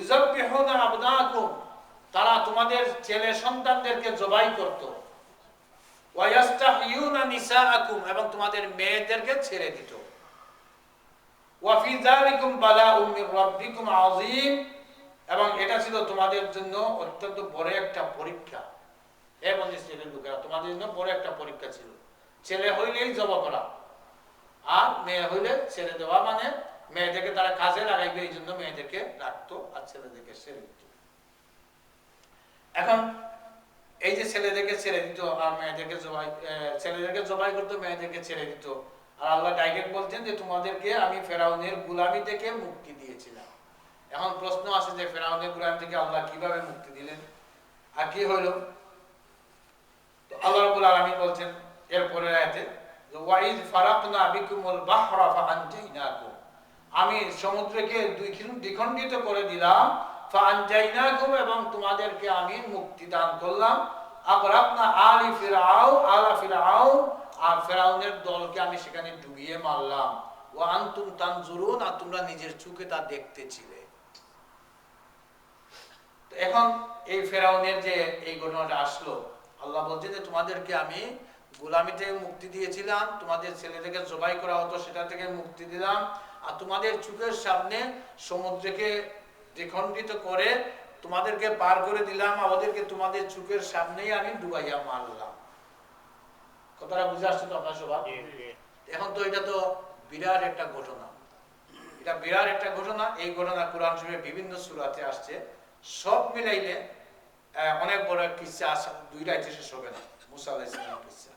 ইযাববিহুনা আবনাকুম, তারা তোমাদের ছেলে সন্তানদেরকে জবাই করত, ওয়া ইয়াস্তাহইউনা নিসাআকুম, এবং তোমাদের মেয়েদেরকে ছেড়ে দিত। ওয়া ফি যালিকুম বালাউম মির রাব্বিকুম আযীম, এবং এটা ছিল তোমাদের জন্য অত্যন্ত বড় একটা পরীক্ষা। হে বনী ইসরাইলের লোকেরা, তোমাদের জন্য বড় একটা পরীক্ষা ছিল। ছেলে হইলেই জবাই করা, আর মেয়ে হইলে ছেড়ে দেওয়া, মানে মেয়েদেরকে তারা কাজে লাগাইবে এই জন্য মেয়েদেরকে রাখতো আর ছেলেদেরকে ছেড়ে দিত। এখন এই যে ছেলেদেরকে ছেড়ে দিত আর মেয়েদেরকে ছেলেদেরকে জবাই করতো, মেয়েদেরকে ছেড়ে দিত, আর আল্লাহ ডাইরেক্ট বলছেন যে তোমাদেরকে আমি ফেরাউনের গোলামি থেকে মুক্তি দিয়েছিলাম। এখন প্রশ্ন আসে যে ফেরাউনের গোলামি থেকে আল্লাহ কিভাবে মুক্তি দিলেন আর কি হইল? তো আল্লাহ রাব্বুল আলামিন বলছেন এরপরে আয়াতে, ওয়াইদ ফারাকনা বিকুমুল বাহরা ফাআনজাইনাকুম, আমি সমুদ্রকে দ্বিখণ্ডিত করে দিলাম, ফাআনজাইনাকুম, এবং তোমাদেরকে আমি মুক্তি দান করলাম। আগরাকনা আলা ফিরআউন, আর ফেরাউনের দলকে আমি সেখানে ডুবিয়ে মারলাম। ওয়া আনতুম তানজুরুন, আর তোমরা নিজের চোখে তা দেখতেছিলে। তো এখন এই ফেরাউনের যে এই ঘটনাটা আসলো, আল্লাহ বলছেন যে তোমাদেরকে আমি গোলামি থেকে মুক্তি দিয়েছিলাম, তোমাদের ছেলেদেরকে জবাই করা হতো সেটা থেকে মুক্তি দিলাম, আর তোমাদের চোখের সামনে সমুদ্রকে দ্বিখণ্ডিত করে তোমাদেরকে পার করে দিলাম, আর ওদেরকে তোমাদের চোখের সামনেই আমি ডুবাইয়া মারলাম। কথাটা বুঝে আসছে তো আপনার সবাই? এখন তো এটা তো বিরাট একটা ঘটনা, এটা বিরাট একটা ঘটনা। এই ঘটনা কোরআন শরীফের বিভিন্ন সূরাতে আসছে, সব মিলাইলে অনেক বড় কিসসা, দুইটা শেষ হবে না, মুসা আলাইহিস সালামের কিসসা।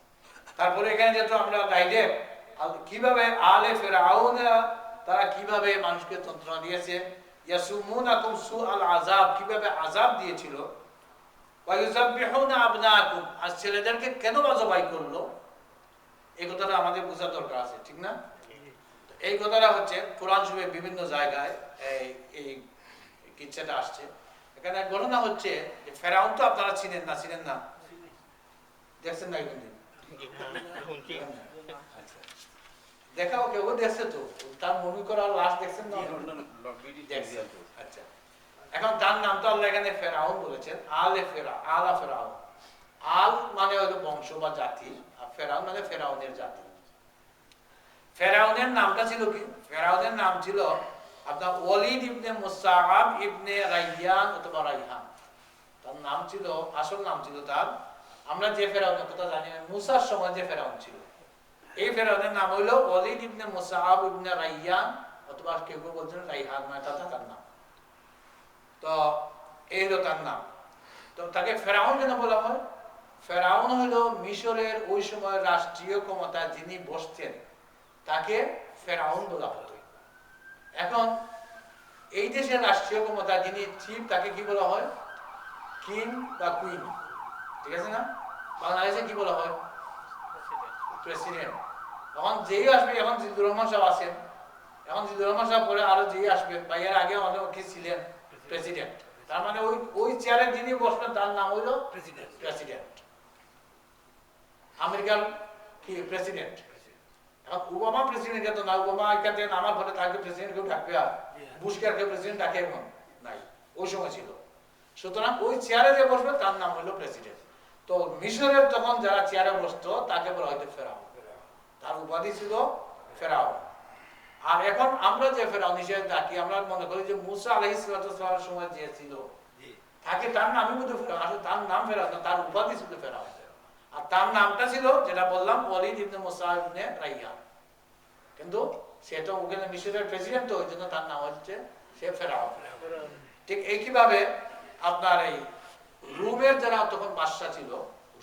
তারপরে এখানে যেহেতু আমরা ডাইরেক্ট কিভাবে আলে ফিরআউন তারা কিভাবে মানুষকে যন্ত্রণা দিয়েছে, ইয়াসুমুনাকুম সুআল আযাব, কিভাবে আযাব দিয়েছিল, ওয়া ইউযাববিহুনা আবনাকুম, আর ছেলেদেরকে কেন জবাই করলো, এই কথাটা আমাদের বোঝা দরকার আছে, ঠিক না? এই কথাটা হচ্ছে কোরআন শরীফের বিভিন্ন জায়গায় এই কিচ্ছাটা আসছে। এখানে ঘটনা হচ্ছে যে ফেরাউন তো আপনারা চিনেন না, দেখছেন না? কোনদিন দেখাও, কেউ দেখছে তো, তার মনে করার লাশ দেখছেন না? আচ্ছা, এখন তার নাম তো আল্লাহ এখানে ফেরাউন বলেছেন, আলা ফেরাউন। আল মানে হলো বংশ বা জাতি, আর ফেরাউন মানে ফেরাউনের জাতি। ফেরাউনের নামটা ছিল কি? ফেরাউনের নাম ছিল আপনার ওয়ালিদ ইবনে মুসাআব ইবনে রাইয়ান অথবা রাইহান। তার নাম ছিল, আসল নাম ছিল তার, আমরা যে ফেরাউনের কথা জানি মুসার সময় যে ফেরাউন ছিল, এই ফেরাউনের নাম হইল ওয়ালিদ ইবনে মুসাআব ইবনে রাইয়ান, অথবা কেউ কেউ বলছেন রাইহান, মানে তার নাম। তো এই হলো তার নাম। তো তাকে ফেরাউন কেন বলা হয়? ফেরাউন হলো মিশরের ওই সময় রাষ্ট্রীয় ক্ষমতা যিনি বসতেন, তাকে ফেরাউন বলা হতো। এখন এই দেশের রাষ্ট্রীয় ক্ষমতা যিনি চিফ, তাকে কি বলা হয়? কিং বা কুইন, ঠিক আছে না? বাংলাদেশে কি বলা হয়? প্রেসিডেন্ট। এখন যেই আসবে, এখন জিল্লুর রহমান সাহেব আছেন, এখন জিল্লুর রহমান সাহেব পরে আরো যেই আসবেন বা এর আগে আমাদের কি ছিলেন? প্রেসিডেন্ট। তার মানে ওই ওই চেয়ারে যিনি বসবেন তার নাম হইল প্রেসিডেন্ট। আমেরিকার কি প্রেসিডেন্ট। এখন ওবামা প্রেসিডেন্ট তো না, ওবামা এখান থেকে নামার পরে তাকে প্রেসিডেন্ট কেউ ডাকবে? আর বুশকে আর কেউ প্রেসিডেন্ট ডাকে? এখন নাই, ওই সময় ছিল। সুতরাং ওই চেয়ারে যে বসবে তার নাম হলো প্রেসিডেন্ট। তো মিশরের তখন যারা চেয়ারে বসতো তাকে বলা হয়তো ফেরাও, তার উপাধি ছিল ফেরাও। আর এখন আমরা যে ফেরাও হিসেবে ডাকি, আমরা মনে করি যে মুসা আলাইহিস সালামের সময় যে ছিল তাকে তার নামই মধ্যে ফেরাও, আসলে তার নাম ফেরাও না, তার উপাধি ছিল ফেরাও। আর তার নামটা ছিল যেটা বললাম ওয়ালিদ ইবনে মুসা ইবনে রাইয়ান, কিন্তু সে তো ওখানে মিশরের প্রেসিডেন্ট, তো ওই জন্য তার নাম হচ্ছে সে ফেরাও। ঠিক একইভাবে আপনার এই রোমের যারা তখন বাদশা ছিল,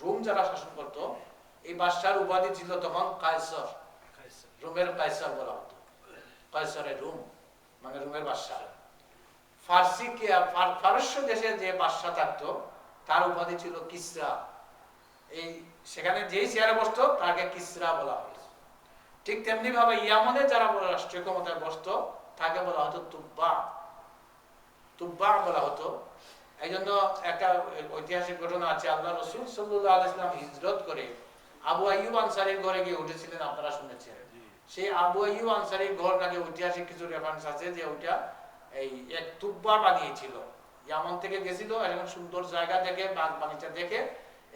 রোম যারা শাসন করত, এই বাদশার উপাধি ছিল তখন কায়সার। রোমের কায়সার বলা হতো, কায়সারের রোম মানে রোমের বাদশা। ফার্সি ফারস্য দেশে যে বাদশা থাকতো তার উপাধি ছিল কিসরা। এই সেখানে যেই চেয়ারে বসতো তাকে কিসরা বলা হতো। ঠিক তেমনি ভাবে ইয়ামনে যারা রাষ্ট্রীয় ক্ষমতায় বসতো তাকে বলা হতো তুব্বা, তুব্বা বলা হতো। এই জন্য একটা ঐতিহাসিক ঘটনা আছে, আল্লাহ রসুল সাল্লাল্লাহু আলাইহি ওয়াসাল্লাম হিজরত করে আবু আইয়ুব আনসারীর ঘরে গিয়ে উঠেছিলেন, আপনারা শুনেছেন। সেই আবু আইয়ুব আনসারীর ঘর নাকি ঐতিহাসিক কিছু রেফারেন্স আছে যে ওইটা এই এক তুব্বা বানিয়েছিল। ইয়ামন থেকে গেছিল, এখন সুন্দর জায়গা দেখে বাগ বাগিচা দেখে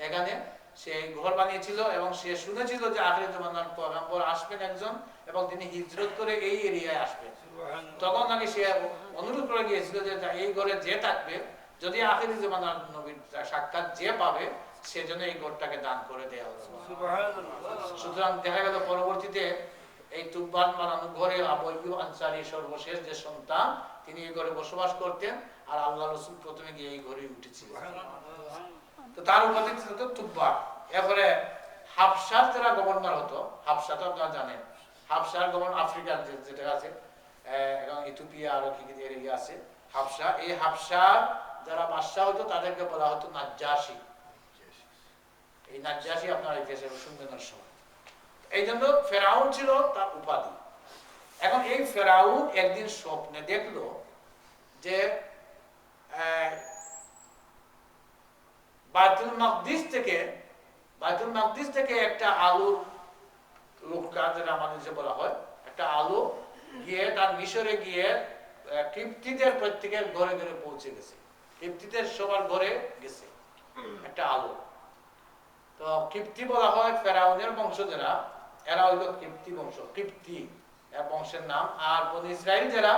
এখানে সে ঘর বানিয়েছিল এবং সে শুনেছিল যে আখির জামানার পয়গম্বর আসবেন একজন এবং তিনি হিজরত করে এই এরিয়ায় আসবেন। তখন নাকি সে অনুরোধ করে গিয়েছিল যে এই ঘরে যে থাকবে, যদি আখির জামানার নবীর সাক্ষাৎ যে পাবে সেজন্য এই ঘরটাকে দান করে দেওয়া হবে। সুতরাং দেখা গেল পরবর্তীতে এই তুব্বান বানানো ঘরে আবু আইয়ুব আনসারী সর্বশেষ যে সন্তান, তিনি এই ঘরে বসবাস করতেন। আর আল্লাহ রসুল প্রথমে গিয়ে এই ঘরে উঠেছিলেন, তো তার উপাধি ছিল তো তুব্বা। এরপরে হাবশার যারা গভর্নর হতো, হাবশা তো আপনারা জানেন, হাবশার গভর্নর আফ্রিকার যেটা আছে এবং ইথিওপিয়া আরো কি কি এরিয়া আছে হাবশা, এই হাবশার যারা বাদশা হতো তাদেরকে বলা হতো নাজ্জাশী। এই নাজ্জাশী আপনারা ইতিহাসে শুনবেন সময়। এই জন্য ফেরাউন ছিল তার উপাধি। এখন এই ফেরাউন একদিন স্বপ্নে দেখলো যে বাইতুল মাকদিস থেকে একটা আলোর লোকা, যেটা আমাদের যে বলা হয় একটা আলো, গিয়ে তার মিশরে গিয়ে কিপ্তিদের প্রত্যেকের ঘরে ঘরে পৌঁছে গেছে, কিপ্তিদের সবার ঘরে গেছে একটা আলো। তো কিপ্তি বলা হয় ফেরাউনের বংশ যারা, এরা হইল কিপ্তি বংশ, কিপ্তি বংশের নাম। আর বনি ইসরাইল যারা,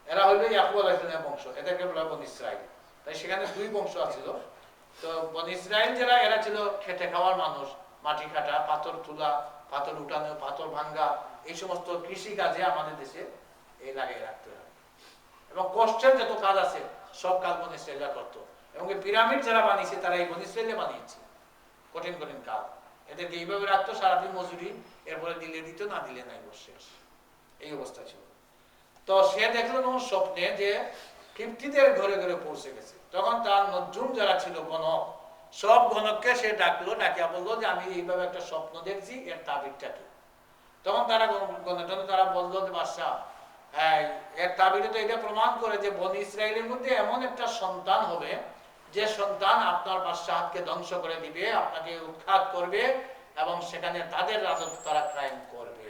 এরা হইল ইয়াকুব আলাইহিস সালামের বংশ, এদেরকে বলা হয় বনি ইসরাইল। তাই সেখানে দুই বংশ আছিল। তো বনি ইসরাইল যারা, এরা ছিল খেটে খাওয়ার মানুষ, মাটি কাটা, পাথর তোলা, পাথর উঠানো, পাথর ভাঙ্গা, এই সমস্ত কৃষি কাজে আমাদের দেশে এই লাগিয়ে রাখতে হয়। এবং কষ্টের যত কাজ আছে সব কাজ বনি ইসরাইলরা করতো। এবং পিরামিড যারা বানিয়েছে তারা এই বনি ইসরাইলে বানিয়েছে, কঠিন কঠিন কাজ। এদেরকে এইভাবে রাখতো, সারাদিন মজুরি, এরপরে দিলে দিত, না দিলে নাই, বসে এই অবস্থা ছিল। তো সে দেখলো তখন স্বপ্নে যে কিপ্তিদের ঘরে ঘরে পৌঁছে গেছে। তখন তার নজরুম যারা ছিল গণক, সব গণককে সে ডাকলো, ডাকিয়া বললো যে আমি এইভাবে একটা স্বপ্ন দেখছি, এর তাবিরটা কি? তখন তারা গণতন্ত্র তারা বললো যে বাদশাহ, এর তাবিরে তো এটা প্রমাণ করে যে বনি ইসরায়েলের মধ্যে এমন একটা সন্তান হবে যে সন্তান আপনার বাদশাহকে ধ্বংস করে দিবে, আপনাকে উৎখাত করবে এবং সেখানে তাদের রাজত্ব তারা কায়েম করবে।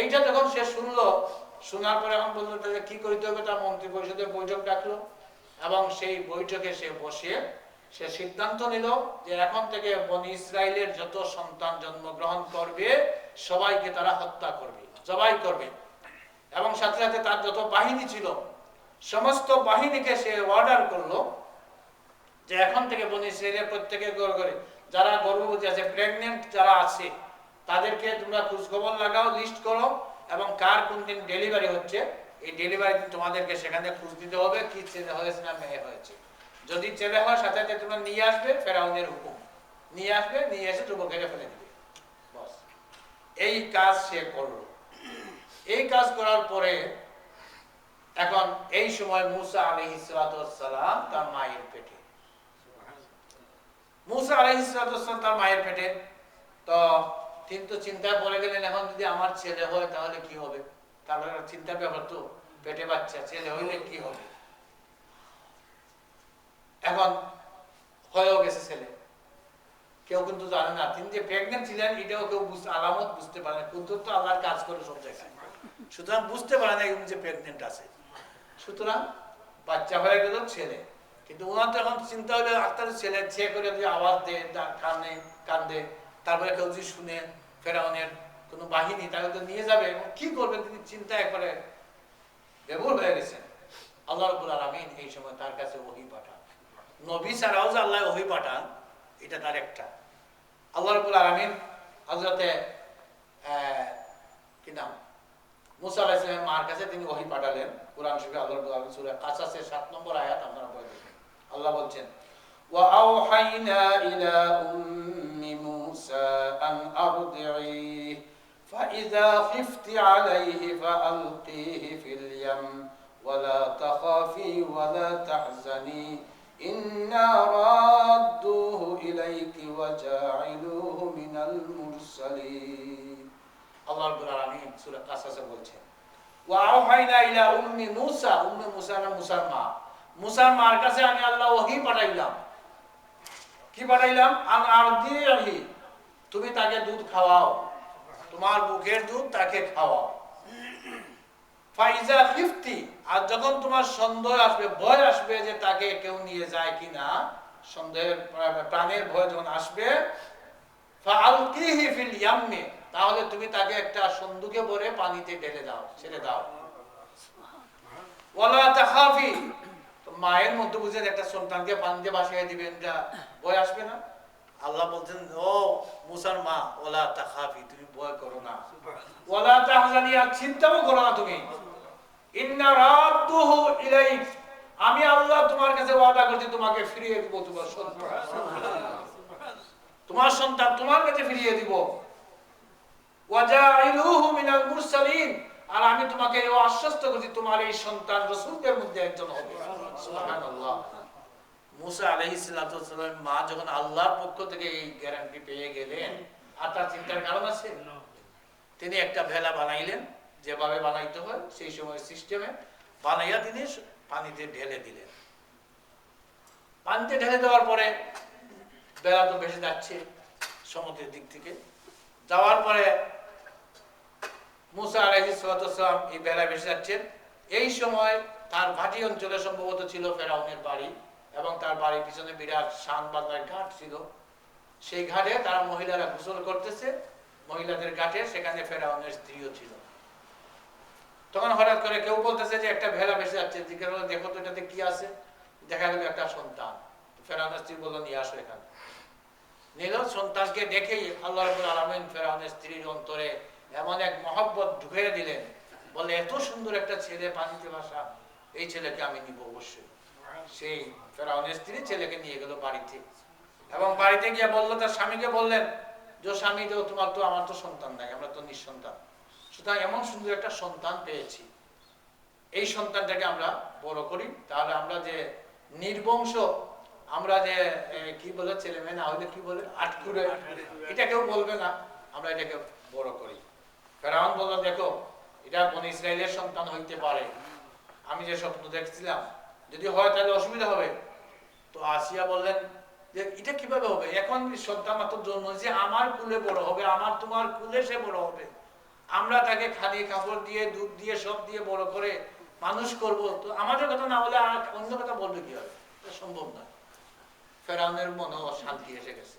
এইটা যখন সে শুনলো, শোনার পরে এখন বললো তাহলে কি করতে হবে, তার মন্ত্রী পরিষদের বৈঠক ডাকলো এবং সেই বৈঠকে সে বসে সে সিদ্ধান্ত নিল যে এখন থেকে বনি ইসরায়েলের যত সন্তান জন্মগ্রহণ করবে সবাইকে তারা হত্যা করবে, জবাই করবে। এবং সাথে সাথে তার যত বাহিনী ছিল সমস্ত বাহিনীকে সে অর্ডার করলো যে এখন থেকে বনি ইসরায়েলের প্রত্যেকের ঘরে ঘরে যারা গর্ভবতী আছে, প্রেগনেন্ট যারা আছে, তাদেরকে তোমরা খোঁজ খবর লাগাও, লিস্ট করো এবং কার কোন দিন ডেলিভারি হচ্ছে, এই ডেলিভারি দিন তোমাদেরকে সেখানে খোঁজ দিতে হবে, কি ছেলে হয়েছে না মেয়ে হয়েছে। যদি ছেলে হয় সাথে সাথে তোমরা নিয়ে আসবে, ফেরাউনের হুকুম, নিয়ে আসবে, নিয়ে এসে যুবকেরা ফেলে দিবে। বস এই কাজ সে করলো। এই কাজ করার পরে এখন এই সময় মুসা আলাইহিস সালাতু ওয়াস সালাম তার মায়ের পেটে, মুসা আলাইহিস সালাম তার মায়ের পেটে, তো তিনি তো চিন্তায় পড়ে গেলেন, এখন যদি আমার ছেলে হয় তাহলে কি হবে। তারপরে চিন্তার ব্যাপার, তো পেটে বাচ্চা, ছেলে হইলে কি হবে। এখন হয়েও গেছে ছেলে, কেউ কিন্তু জানে না তিনি যে প্রেগনেন্ট ছিলেন, এটাও কেউ আলামত বুঝতে পারে না। কুদরত তো আল্লাহর কাজ করে সব জায়গায়, সুতরাং বুঝতে পারে না যে প্রেগনেন্ট আছে। সুতরাং বাচ্চা হয়ে গেল ছেলে, কিন্তু ওনার তো এখন চিন্তা হলে আক্তারের ছেলে ছে করে যদি আওয়াজ দেয়, কানে কান্দে, তারপরে কেউ যদি শুনে ফেরাউনের কোনো বাহিনী, তাকে তো নিয়ে যাবে, এবং কি করবেন তিনি চিন্তা একবারে বেবুল হয়ে গেছেন। আল্লাহ রাব্বুল আলামিন এই সময় তার কাছে ওহী পাঠান। নবী ছাড়াও যে আল্লাহ ওহী পাঠান, এটা তার একটা। আল্লাহ রাব্বুল আলামিন হযরতে কি নাম মুসা আলাইহিস সালামের মার কাছে তিনি ওহী পাঠালেন। কুরআন শরীফে আল্লাহ রাব্বুল আলামিন সূরা কাসাসের ৭ নম্বর আয়াত আপনারা পড়ে দেখবেন। আল্লাহ বলছেন, ওয়া আওহাইনা ইলা উম্মি মুসা আন আরদিহি ফাইযা খিফতি আলাইহি ফাআলকিহি ফিল ইয়াম ওয়া লা তাখাফি ওয়া লা তাহজানি ইন্না রাদ্দুহু ইলাইকি ওয়া জাইলুহু মিনাল মুরসালিন। আল্লাহ রাব্বুল আলামিন সূরা কাসাসে বলছেন, ওয়া আওহাইনা ইলা উম্মি মুসা, উম্মে মুসা না মুসার মা, মুসার মার কাছে আমি আল্লাহ ওহী পাঠাইলাম। কি পাঠাইলাম? আন আরদিহি, তুমি তাকে দুধ খাওয়াও, তোমার বুকের দুধ তাকে খাওয়াও। ফাইজা খিফতি, আর যখন তোমার সন্দেহ আসবে, ভয় আসবে যে তাকে কেউ নিয়ে যায় কিনা, সন্দেহের প্রাণের ভয় যখন আসবে, ফাআলকিহি ফিল ইয়াম্মি, তাহলে তুমি তাকে একটা সন্দুকে ভরে পানিতে ঢেলে দাও, ছেড়ে দাও। ওয়ালা তাখাফি, মায়ের মধ্যে বুঝেন একটা সন্তানকে পানিতে ভাসিয়ে দিবেন, যা ভয় আসবে না। আল্লাহ বলছেন, ও মুসার মা, ওয়ালা তাখাফি, তুমি ভয় করো না, ওয়ালা তাহজানি, আর চিন্তাও করো না তুমি। ইন্না রাদ্দুহু ইলাইক, আমি আল্লাহ তোমার কাছে ওয়াদা করছি তোমাকে ফিরিয়ে দিব, তোমার সন্তান, তোমার সন্তান তোমার কাছে ফিরিয়ে দিব। ওয়া জাইলুহু মিনাল মুরসালিন, আর আমি তোমাকে এই আশ্বস্ত করছি তোমার এই সন্তান রাসূলদের মধ্যে একজন হবে। সুবহানাল্লাহ। মুসা আলাইহিস সালামের মা যখন আল্লাহর পক্ষ থেকে এই গ্যারান্টি পেয়ে গেলেন, আর তার চিন্তার কারণ আছে, তিনি একটা ভেলা বানাইলেন, যেভাবে বানাইতে হয় সেই সময় সিস্টেমে বানাইয়া তিনি পানিতে ঢেলে দিলেন। পানিতে ঢেলে দেওয়ার পরে বেলা তো ভেসে যাচ্ছে সমুদ্রের দিক থেকে, যাওয়ার পরে মুসা আলাইহিস সালাম এই বেলা ভেসে যাচ্ছেন। এই সময় তার ঘাটি অঞ্চলে সম্ভবত ছিল ফেরাউনের বাড়ি, এবং তার বাড়ির পিছনে বিরাট শান বাংলার ঘাট ছিল। সেই ঘাটে তারা মহিলারা গোসল করতেছে, মহিলাদের ঘাটে, সেখানে ফেরাউনের স্ত্রীও ছিল। তখন হঠাৎ করে কেউ বলতেছে যে একটা ভেলা ভেসে যাচ্ছে, জিজ্ঞাসা করলো, দেখো তো এটাতে কি আছে। দেখা গেল একটা সন্তান। ফেরাউনের স্ত্রী বললো, নিয়ে আসো এখানে। নিল, সন্তানকে দেখেই আল্লাহ রাব্বুল আলামিন ফেরাউনের স্ত্রীর অন্তরে এমন এক মহব্বত ঢুকিয়ে দিলেন, বলে এত সুন্দর একটা ছেলে পানিতে ভাসা, এই ছেলেকে আমি নিব অবশ্যই। সেই ফেরাউনের স্ত্রী ছেলেকে নিয়ে গেল বাড়িতে, এবং বাড়িতে গিয়ে বললো, তার স্বামীকে বললেন যে স্বামী, তোমার তো, আমার তো সন্তান নাই, আমরা তো নিঃসন্তান, সুতরাং এমন সুন্দর একটা সন্তান পেয়েছি, এই সন্তানটাকে আমরা বড় করি, তাহলে আমরা যে নির্বংশ, আমরা যে কি বলে ছেলে মেয়ে না হইলে কি বলে আটকুরে, এটা কেউ বলবে না, আমরা এটাকে বড় করি। ফেরাউন বলল, দেখো এটা বনি ইসরাইলের সন্তান হইতে পারে, আমি যে স্বপ্ন দেখছিলাম যদি হয় তাহলে অসুবিধা হবে। তো আসিয়া বললেন যে এটা কিভাবে হবে, এখন সন্তান মাত্র জন্ম হয়েছে, আমার কুলে বড় হবে, আমার তোমার কুলে সে বড় হবে, আমরা তাকে খালি কাপড় দিয়ে দুধ দিয়ে সব দিয়ে বড় করে মানুষ করব, তো আমাদের কথা না বলে আর অন্য কথা বলবে কি হবে, এটা সম্ভব নয়। ফেরাউনের মনে শান্তি এসে গেছে,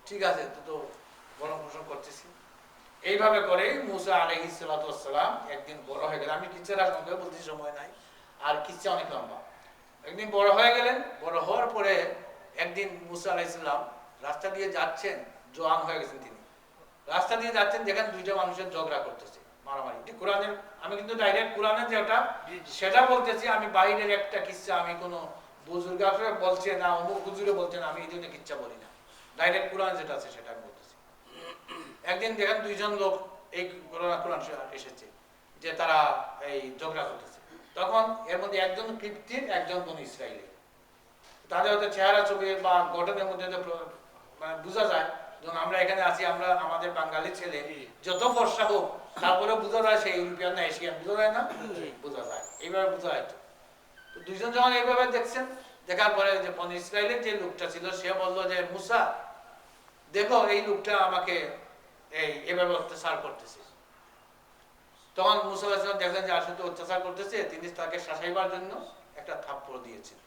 ঠিক আছে, তো বরং পোষণ করতেছি। এইভাবে করে মুসা আলাইহিস সালাম একদিন বড় হয়ে গেলেন। আমি কিচ্ছাটা সঙ্গে বলতে সময় নাই, আর কিচ্ছা অনেক লম্বা। একদিন বড় হয়ে গেলেন, বড় হওয়ার পরে একদিন মুসা আলাইহিস সালাম রাস্তা দিয়ে যাচ্ছেন, জোয়ান হয়ে গেছেন তিনি, রাস্তা দিয়ে যাচ্ছেন, যেখানে দুইটা মানুষের ঝগড়া করতেছে, মারামারি। কোরআনের, আমি কিন্তু ডাইরেক্ট কোরআনের যেটা সেটা বলতেছি, আমি বাইরের একটা কিচ্ছা, আমি কোনো বুজুর্গ বলছে না, অমুক হুজুরে বলছেন, আমি এই জন্য কিচ্ছা বলি না, ডাইরেক্ট কোরআন যেটা আছে সেটা আমি বলতেছি। একদিন দেখেন দুইজন লোক, এই কোরআন এসেছে যে তারা এই ঝগড়া করতেছে, তখন এর মধ্যে একজন কৃপ্তির, একজন বনি ইসরাইলের। তাদের হয়তো চেহারা ছবি বা গঠনের মধ্যে মানে বোঝা যায়, যখন আমরা এখানে আছি, আমরা আমাদের বাঙালি ছেলে যত ফর্সা হোক তারপরে বোঝা যায় সেই ইউরোপিয়ান না এশিয়ান, বোঝা যায় না? বোঝা যায়, এইভাবে বোঝা যায়। তো দুইজন যখন এইভাবে দেখছেন, দেখার পরে যে বনি ইসরাইলের যে লোকটা ছিল সে বললো যে মুসা দেখো এই লোকটা আমাকে এইভাবে অত্যাচার করতেছে। তখন মুসা আলাইহিস সালাম দেখলেন যে আসলে অত্যাচার করতেছে, তিনি তাকে শাসাইবার জন্য একটা থাপ্পড় দিয়েছেন,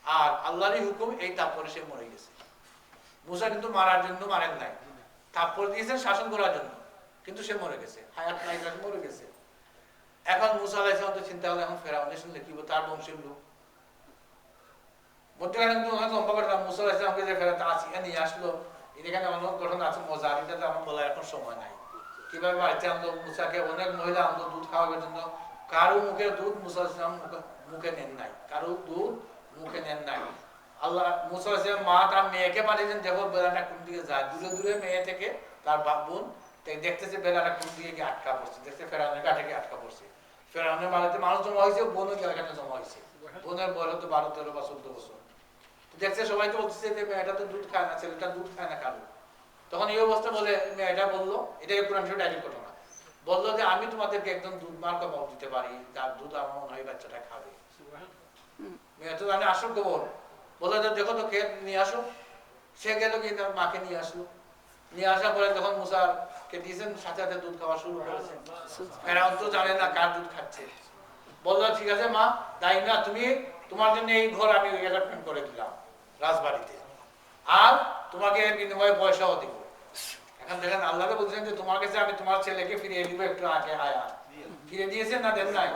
আর আল্লাহরই হুকুম এই থাপ্পড়ে সে মরে গেছে। মুসা কিন্তু মারার জন্য মারেন নাই, থাপ্পড় দিয়েছেন শাসন করার জন্য, কিন্তু সে মরে গেছে, হায়াত নাই, মরে গেছে। এখন মুসা আলাইহিস সালাম তো চিন্তা করলেন এখন ফেরাউন শুনলে কি তার বংশের লোক, মধ্যখানে কিন্তু অনেক লম্বা করে মুসা আলাইহিস সালামকে যে ফেরাতে নিয়ে আসলো, এখানে অনেক ঘটনা আছে মজার, এটা তো আমার বলার এখন সময় নাই। কিভাবে বাড়িতে আনলো মুসাকে, অনেক মহিলা আনলো দুধ খাওয়ার জন্য, কারো মুখে দুধ মুসা আলাইহিস সালাম মুখে নেন নাই, কারো দুধ মুখে নেন নাই। আল্লাহ মুসা আলাইহিস সালাম মা তার মেয়েকে পাঠিয়েছেন, দেখো বেলাটা কোন দিকে যায়, দূরে দূরে মেয়ে থেকে তার বোন দেখতেছে বেলাটা কোন দিকে গিয়ে আটকা পড়ছে, দেখতে ফেরাউনের কাছে গিয়ে আটকা পড়ছে। ফেরাউনের বাড়িতে মানুষ জমা হয়েছে, বোনও এখানে জমা হয়েছে, বোনের বয়স হতো 12-13 বা 14 বছর। দেখছে সবাই তো বলছে যে মেয়েটা তো দুধ খায় না, ছেলেটা দুধ খায় না কারো। তখন এই অবস্থা বলে মেয়েটা বললো, এটাই কোরআন শরীফের ডাইরেক্ট ঘটনা, বললো যে আমি তোমাদেরকে একদম দুধ মার্কা পাও দিতে পারি, যার দুধ আমার মনে হয় বাচ্চাটা খাবে। মেয়ে তো জানে আসল খবর, বললো যে দেখো তো কে নিয়ে আসো। সে গেল কি তার মাকে নিয়ে আসলো, নিয়ে আসার পরে যখন মুসাকে দিয়েছেন সাথে সাথে দুধ খাওয়া শুরু করেছেন। ফেরাউন তো জানে না কার দুধ খাচ্ছে। বললো ঠিক আছে মা, তাই না তুমি, তোমার জন্য এই ঘর আমি অ্যালটমেন্ট করে দিলাম রাজবাড়িতে, আর তোমাকে বিনিময়ে পয়সাও দিব। এখন দেখেন আল্লাহকে বলছেন যে তোমার কাছে আমি তোমার ছেলেকে ফিরিয়ে দিব, একটু আগে আয়া ফিরে দিয়েছেন না দেন নাই?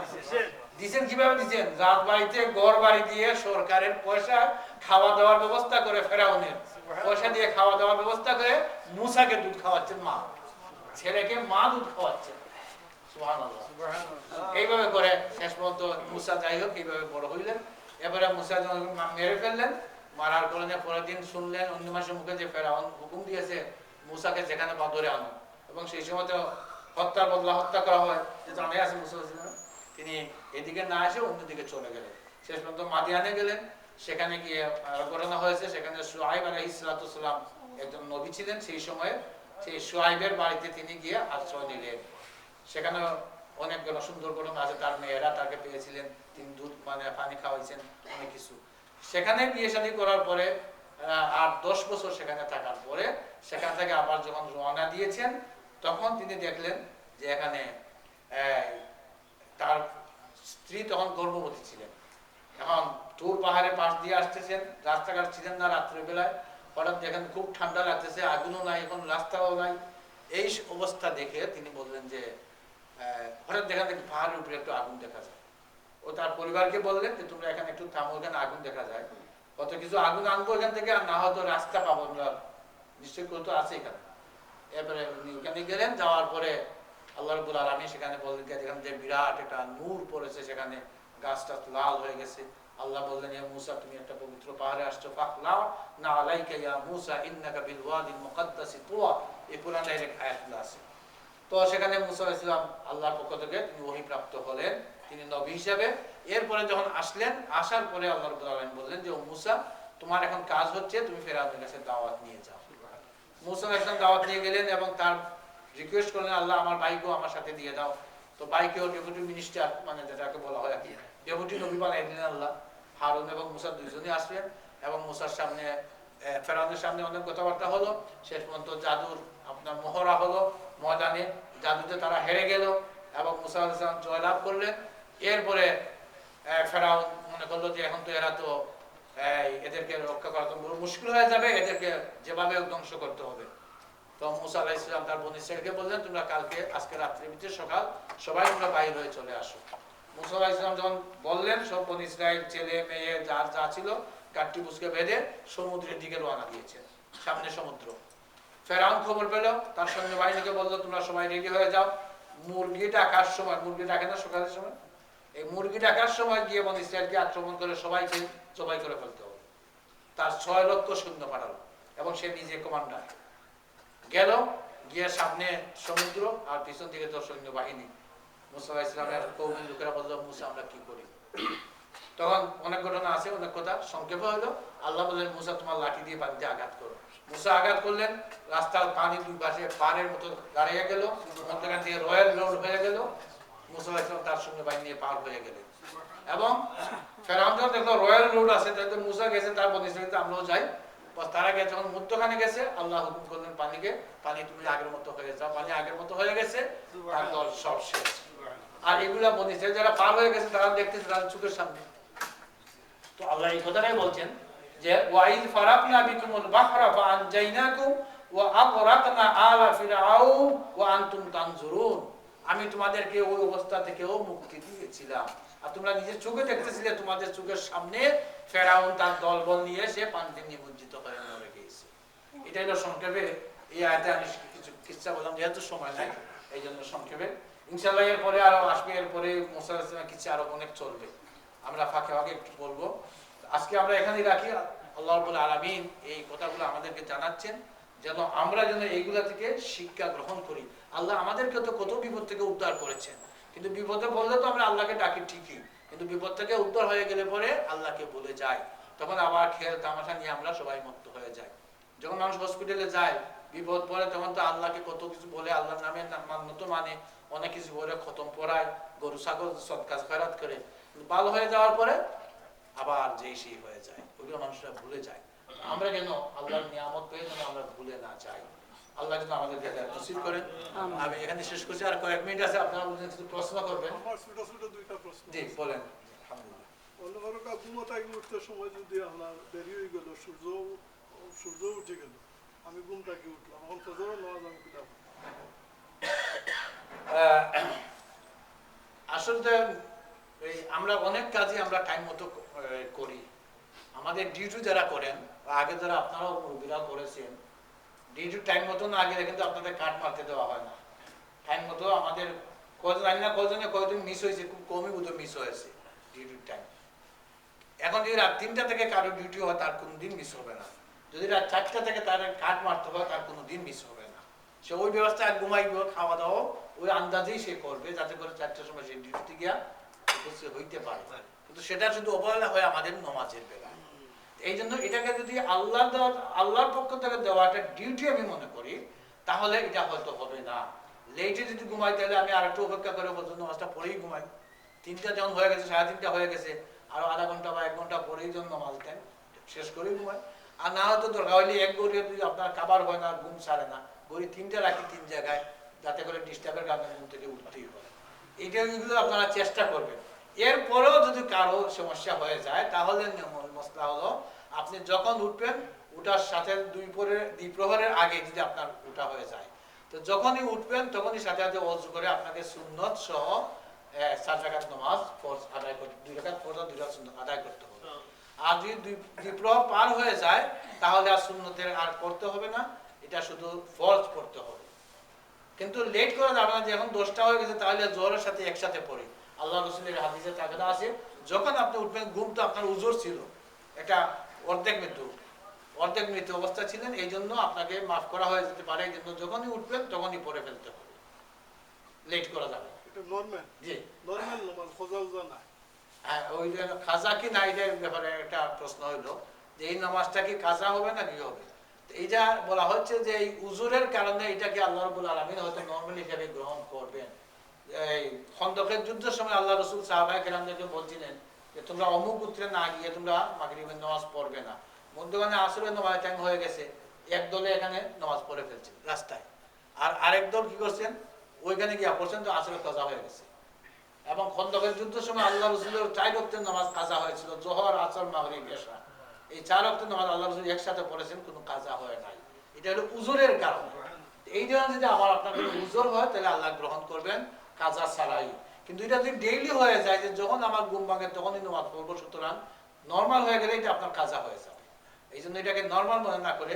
দিয়েছেন। কিভাবে দিয়েছেন? রাজবাড়িতে ঘর বাড়ি দিয়ে সরকারের পয়সা খাওয়া দাওয়ার ব্যবস্থা করে, ফেরাউনের পয়সা দিয়ে খাওয়া দাওয়ার ব্যবস্থা করে মুসাকে দুধ খাওয়াচ্ছেন, মা ছেলেকে মা দুধ খাওয়াচ্ছেন। সুবহানাল্লাহ। এইভাবে করে শেষ পর্যন্ত মুসা যাই হোক এইভাবে বড় হইলেন। এবারে মুসা যখন মেরে ফেললেন, মারার কারণে পরের দিন শুনলেন অন্য মাসের মুখে যে ফেরাউন হুকুম দিয়েছে মুসাকে যেখানে পা ধরে আনো, এবং সেই সময় তো হত্যার বদলা হত্যা করা হয়, যে জানাই আছে মুসা তিনি এদিকে না এসে অন্যদিকে চলে গেলেন। শেষ পর্যন্ত মাদিয়ানে গেলেন, সেখানে গিয়ে ঘটনা হয়েছে, সেখানে শুআয়ব আলাইহিস সালাম একজন নবী ছিলেন সেই সময়ে, সেই শুআয়বের বাড়িতে তিনি গিয়ে আশ্রয় নিলেন। সেখানে অনেক সুন্দর ঘটনা আছে, তার মেয়েরা তাকে পেয়েছিলেন, তিনি দুধ মানে পানি খাওয়াইছেন, অনেক কিছু। সেখানে বিয়ে শাদী করার পরে 8-10 বছর সেখানে থাকার পরে সেখান থেকে আবার যখন রওনা দিয়েছেন, তখন তিনি দেখলেন যে এখানে তার স্ত্রী তখন গর্ভবতী ছিলেন। এখন তুর পাহাড়ের পাশ দিয়ে আসতেছেন, রাস্তাঘাট ছিলেন না রাত্রের বেলায়, হঠাৎ দেখেন খুব ঠান্ডা লাগতেছে, আগুনও নাই, এখন রাস্তাও নাই। এই অবস্থা দেখে তিনি বললেন যে হঠাৎ দেখেন দেখি পাহাড়ের উপরে একটু আগুন দেখা যায়। ও তার পরিবারকে বললেন যে তোমরা এখানে একটু থামো, এখানে আগুন দেখা যায়, কত কিছু আগুন আনবো এখান থেকে, আর না হয়তো রাস্তা পাবো আমরা, নিশ্চয় কেউ তো আছে এখানে। এরপরে ওখানে গেলেন, যাওয়ার পরে আল্লাহ রাব্বুল আলামিন সেখানে বললেন এখান থেকে বিরাট একটা নূর পড়েছে, সেখানে গাছটা লাল হয়ে গেছে। আল্লাহ বললেন ইয়া মুসা তুমি একটা পবিত্র পাহাড়ে আসছো, ফাখলা না আলাইকা ইয়া মুসা ইন্নাকা বিল ওয়াদিল মুকাদ্দাসি তুওয়া, এই পুরান ডাইরেক্ট আয়াতগুলো আছে। তো সেখানে মুসা আলাইহিস সালাম আল্লাহর পক্ষ থেকে তিনি ওহী প্রাপ্ত হলেন, তিনি নবী হিসেবে। এরপরে যখন আসলেন, আসার পরে আল্লাহ রাব্বুল আলামিন বললেন যে ও মুসা তোমার এখন কাজ হচ্ছে তুমি ফেরাউনের কাছে দাওয়াত নিয়ে যাও। মুসা আলাইহিস সালাম দাওয়াত নিয়ে গেলেন এবং তার রিকোয়েস্ট করলেন আল্লাহ আমার ভাইকেও আমার সাথে দিয়ে দাও। তো ভাইকেও ডেপুটি মিনিস্টার মানে যেটাকে বলা হয় আর কি, ডেপুটি নবী বানাই দিলেন আল্লাহ। হারুন এবং মুসা দুইজনই আসলেন এবং মুসার সামনে ফেরাউনের সামনে অনেক কথাবার্তা হলো। শেষ পর্যন্ত জাদুর আপনার মহড়া হলো ময়দানে, জাদুতে তারা হেরে গেল এবং মুসা আলাইহিস সালাম জয়লাভ করলেন। এরপরে ফেরাউন মনে করলো যে এখন তো এরা তো এদেরকে রক্ষা করা তো মুশকিল হয়ে যাবে, এদেরকে যেভাবে ধ্বংস করতে হবে। তো মুসা আলাইহিস সালাম তার বনী ইসরাঈলকে বললেন তোমরা কালকে আজকে রাত্রির ভিতরে সকাল সবাই তোমরা বাইরে হয়ে চলে আসো। মুসা আলাইহিস সালাম যখন বললেন, সব বনী ইসরাঈল ছেলে মেয়ে যার যা ছিল গাঠটি বুঝকে বেঁধে সমুদ্রের দিকে রওনা দিয়েছেন, সামনে সমুদ্র। ফেরাউন খবর পেল, তার সৈন্য বাহিনীকে বললো তোমরা সবাই রেডি হয়ে যাও, মুরগি ডাকার সময়, মুরগি ডাকে না সকালের সময়, এই মুরগি ডাকার সময় গিয়ে বনী ইসরাঈলকে আক্রমণ করে সবাইকে জবাই করে ফেলতে হবে। তার 6 লক্ষ সৈন্য পাঠালো এবং সে নিজে কমান্ডার। গেল, গিয়ে সামনে সমুদ্র আর পিছন দিকে তো সৈন্য বাহিনী। মুসা আলাইহিস সালামের কওমের লোকেরা বলল মুসা আমরা কি করি? তখন অনেক ঘটনা আছে, অনেক কথা, সংক্ষেপে হলো আল্লাহ বললেন মুসা তোমার লাঠি দিয়ে পানিতে আঘাত করো। মুসা আঘাত করলেন, রাস্তার পানি দুই পাশে পাড়ের মতো দাঁড়িয়ে গেল, মধ্যখান থেকে রয়্যাল রোড হয়ে গেল। মুসা আলাইহিস তার সঙ্গে বাহিনী নিয়ে পার হয়ে গেলেন। এবং ফেরাউন যখন দেখলো রয়্যাল রোড আছে, তাহলে মুসা গেছে, তার বনি ইসরাইল আমরাও যাই। তারা গেছে, যখন মধ্যখানে গেছে আল্লাহ হুকুম করলেন পানিকে, পানি তুমি আগের মতো হয়ে যাও। পানি আগের মতো হয়ে গেছে, তার দল সব শেষ। আর এগুলা বনি ইসরাইল যারা পার হয়ে গেছে তারা দেখতেছে তাদের চোখের সামনে। তো আল্লাহ এই কথাটাই বলছেন যে ওয়াইদ ফারাকনা বিকুমুল বাহরা ফাআনজাইনাকুম ওয়া আগরাকনা আলা ফিরআউন ওয়া আনতুম তানজুরুন। আমি তোমাদেরকে ওই অবস্থা থেকেও মুক্তি দিয়েছিলাম, আর তোমরা নিজের চোখে দেখতেছিলে তোমাদের চোখের সামনে ফেরাউন তার দলবল নিয়ে সে পানিতে নিমজ্জিত হয়ে মরে গিয়েছে। এটা হলো সংক্ষেপে এই আয়াতে আমি কিছু কিচ্ছা বললাম, যেহেতু সময় নাই এই জন্য সংক্ষেপে। ইনশাআল্লাহ এরপরে আরো আসবে, এরপরে মুসা আলাইহিস সালামের কিচ্ছা আরো অনেক চলবে, আমরা ফাঁকে ফাঁকে একটু বলবো। আজকে আমরা এখানেই রাখি। আল্লাহ রাব্বুল আলামিন এই কথাগুলো আমাদেরকে জানাচ্ছেন যেন আমরা যেন এইগুলা থেকে শিক্ষা গ্রহণ করি। আল্লাহ আমাদেরকে তো কত বিপদ থেকে উদ্ধার করেছেন, কিন্তু বিপদে পড়লে তো আমরা আল্লাহকে ডাকি ঠিকই, কিন্তু বিপদ থেকে উদ্ধার হয়ে গেলে পরে আল্লাহকে ভুলে যায়, তখন আবার খেল তামাশা নিয়ে আমরা সবাই মুক্ত হয়ে যাই। যখন মানুষ হসপিটালে যায় বিপদ পড়ে, তখন তো আল্লাহকে কত কিছু বলে, আল্লাহর নামে মতো মানে অনেক কিছু বলে, খতম পড়ায়, গরু ছাগল সদকা খয়রাত করে, ভালো হয়ে যাওয়ার পরে আবার যেই সেই হয়ে যায়, ওগুলো মানুষরা ভুলে যায়। আমরা যেন আল্লাহর নিয়ামত পেয়ে যেন আমরা ভুলে না যাই, আল্লাহ যেন আমাদেরকে নসিব করেন। আমি এখানে শেষ করছি, আর কয়েক মিনিট আছে, আপনারা কিছু প্রশ্ন করবেন। আমার ছোট ছোট দুইটা প্রশ্ন। জি বলেন। আলহামদুলিল্লাহ। অন্যভাবে ঘুমোতে উঠতে সময় যদি আপনার দেরি হয়ে গেল, সূর্য উঠে গেল, আমি ঘুম থেকে উঠলাম, এখন ফজরের নামাজ আমি কিতাব আসলে এই আমরা অনেক কাজই আমরা টাইম মতো করি। আমাদের ডিউটি যারা করেন, আগে যারা আপনারাও মুরব্বীরা করেছেন, ডিউটি টাইম মতো না গেলে কিন্তু আপনাদের কাট মারতে দেওয়া হয় না। টাইম মতো আমাদের কজন জানি না কজনে কয়দিন মিস হয়েছে, খুব কমই বোধহয় মিস হয়েছে ডিউটির টাইম। এখন যদি রাত 3টা থেকে কারো ডিউটি হয় তার কোনো দিন মিস হবে না, যদি রাত 4টা থেকে তার কাট মারতে হয় তার কোনো দিন মিস হবে না। সে ওই ব্যবস্থায় ঘুমাইব, খাওয়া দাওয়া ওই আন্দাজেই সে করবে, যাতে করে 4টার সময় সে ডিউটিতে গিয়া উপস্থিত হইতে পারে। কিন্তু সেটা শুধু অবহেলা হয় আমাদের নমাজের বেলায়। এই জন্য এটাকে যদি আল্লাহর পক্ষ থেকে দেওয়া একটা ডিউটি আমি মনে করি, তাহলে এটা হয়তো হবে না। লেটে যদি ঘুমাই তাহলে আমি আর একটু অপেক্ষা করে পর্যন্ত নামাজটা পড়েই ঘুমাই। 3টা যখন হয়ে গেছে, 3:30 হয়ে গেছে, আরো আধা ঘন্টা বা 1 ঘন্টা পরেই জন্য নামাজ দেন শেষ করেই ঘুমাই। আর না হয়তো দরকার হইলে এক গড়ি যদি আপনার কাবার হয় না, ঘুম ছাড়ে না, গড়ি 3টা রাখি 3 জায়গায়, যাতে করে ডিস্টার্বের কারণে ঘুম থেকে উঠতেই হয়। এইগুলো আপনারা চেষ্টা করবেন। এরপরেও যদি কারো সমস্যা হয়ে যায়, তাহলে মশলা হলো আপনি যখন উঠবেন, উঠার সাথে দ্বিপ্রহরের আগে যদি আপনার উঠা হয়ে যায়, তো যখনই উঠবেন তখনই সাথে সাথে ওযু করে আপনাকে সুন্নত সহ 4 রাকাত নামাজ ফরজ আদায় করতে, 2 রাকাত ফরজ আর 2 রাকাত সুন্নত আদায় করতে হবে। আর যদি দ্বিপ্রহর পার হয়ে যায়, তাহলে আর সুন্নতের আর করতে হবে না, এটা শুধু ফরজ পড়তে হবে। কিন্তু লেট করে যাবে না যে এখন 10টা হয়ে গেছে তাহলে জোহরের সাথে একসাথে পড়ি। আল্লাহ রাসূলের হাদিসে তাগদা আছে, যখন আপনি উঠবেন, ঘুম তো আপনার উজর ছিল, এটা অর্ধেক মৃত্যু অবস্থা ছিলেন, এই জন্য আপনাকে মাফ করা হয়ে যেতে পারে। এই জন্য যখনই উঠবেন তখনই পড়ে ফেলতে হবে, লেট করা যাবে। এটা নরমাল, জি নরমাল নামাজ, ফজর না। হ্যাঁ, ওই খাজা কি না এটার ব্যাপারে একটা প্রশ্ন হইলো যে এই নামাজটা কি কাজা হবে না কি হবে। এইটা বলা হচ্ছে যে এই উজুরের কারণে এটাকে আল্লাহ রাব্বুল আলামিন হয়তো নরমাল হিসেবে গ্রহণ করবেন। এই খন্দকের যুদ্ধের সময় আল্লাহ রাসূল সাহাবায়ে কেরামদেরকে বলছিলেন যে তোমরা অমুক গোত্রে না গিয়ে তোমরা মাগরিবের নামাজ পড়বে না। মধ্যখানে আসরের নামাজ টাইম হয়ে গেছে, এক দলে এখানে নামাজ পড়ে ফেলছে রাস্তায়, আর আরেক দল কি করছেন, ওইখানে গিয়ে পড়ছেন, তো আসরে কাজা হয়ে গেছে। এবং খন্দকের যুদ্ধের সময় আল্লাহ রাসূলের 4 ওয়াক্তের নামাজ কাজা হয়েছিল, যোহর, আসর, মাগরিব, ইশা। এই 4 ওয়াক্তের নামাজ আল্লাহ রাসূল একসাথে পড়েছেন, কোনো কাজা হয় নাই। এটা হলো উজুরের কারণে। এই জন্য যদি আমার আপনার কোনো উজুর হয় তাহলে আল্লাহ গ্রহণ করবেন কাজা ছাড়াই। কিন্তু এটা যদি ডেইলি হয়ে যায় যে যখন আমার ঘুম ভাঙে তখনই নামাজ পড়বো, সুতরাং নরমাল হয়ে গেলে এটা আপনার কাজা হয়ে যাবে। এই জন্য এটাকে নরমাল মনে না করে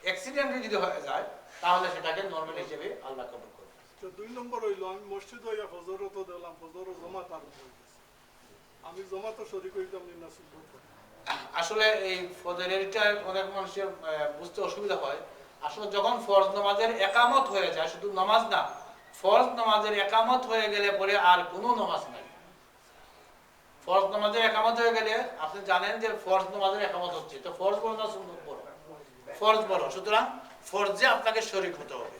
অ্যাক্সিডেন্টলি যদি হয়ে যায় তাহলে সেটাকে নরমাল হিসেবে আল্লাহ কবুল করবে। তো 2 নম্বর হইলো, আমি মসজিদ হইয়া ফজরও তো দিলাম, ফজরও জমাত আর হয়ে গেছে, আমি জমাতও শরীক হইতাম না সুন্নত। আসলে এই ফজরেরটা অনেক মানুষের বুঝতে অসুবিধা হয়। আসলে যখন ফরজ নামাজের একামত হয়ে যায়, শুধু নামাজ না, ফরজ নামাজের একামত হয়ে গেলে পরে আর কোনো নামাজ নাই। ফরজ নামাজের একামত হয়ে গেলে আপনি জানেন যে ফরজ নামাজের একামত হচ্ছে, তো ফরজ বড় না সুন্নত বড়? ফরজ বড়, সুতরাং ফরজে আপনাকে শরীক হতে হবে।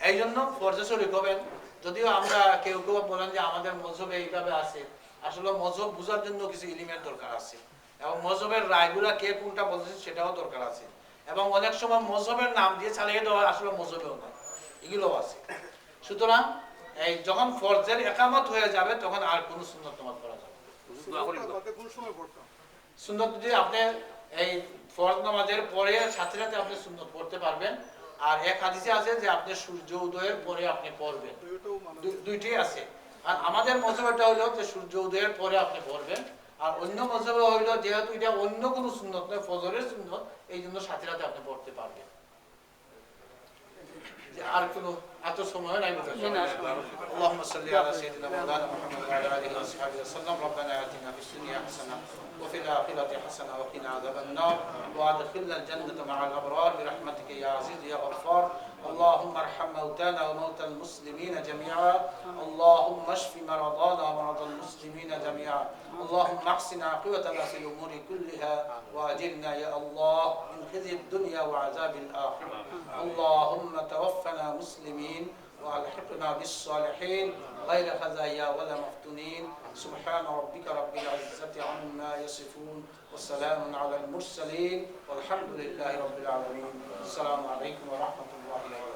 এই জন্য ফরজে শরীক হবেন। যদিও আমরা কেউ কেউ বলেন যে আমাদের মজহবে এইভাবে আছে, আসলে মজহব বোঝার জন্য কিছু এলিমেন্ট দরকার আছে, এবং মজহবের রায়গুলা কে কোনটা বলছে সেটাও দরকার আছে, এবং অনেক সময় মজহবের নাম দিয়ে চালিয়ে দেওয়া আসলে মজহবেও নয়, এগুলোও আছে। সুতরাং এই যখন ফরজের একামত হয়ে যাবে তখন আর কোনো সুন্নত নামাজ পড়া যাবে না। বাদে কোন সময় পড়তাম? সুন্নত যদি আপনি এই ফরজ নামাজের পরে সাথে সাথে আপনি সুন্নত পড়তে পারবেন, আর এক হাদিসে আছে যে আপনি সূর্য উদয়ের পরে আপনি পড়বেন, এটাও মানা দুইটাই আছে। আর আমাদের মজহবটা হইলো যে সূর্য উদয়ের পরে আপনি পড়বেন, আর অন্য মজহবে হইলো যেহেতু এটা অন্য কোনো সুন্নত নয়, ফজরের সুন্নত, এই জন্য সাথে সাথে আপনি পড়তে পারবেন। যে আর কোনো এত সময় নাই বোধহয়। اللهم صل على سيدنا مولانا محمد وعلى اله وصحبه وسلم. ربنا آتنا في الدنيا حسنه وفي الآخرة حسنه وقنا عذاب النار وادخلنا الجنة مع الأبرار برحمتك يا عزيز يا غفار. اللهم ارحم موتانا وموتى المسلمين جميعا. اللهم اشف مرضانا ومرضى المسلمين جميعا. اللهم احسن عاقبتنا في الأمور كلها وأجرنا يا الله من خزي الدنيا وعذاب الآخرة. اللهم توفنا مسلمين وألحقنا بالصالحين غير خزايا ولا مفتونين. سبحان ربك رب العزة عما يصفون وسلام على المرسلين والحمد لله رب العالمين. السلام عليكم ورحمة الله وبركاته.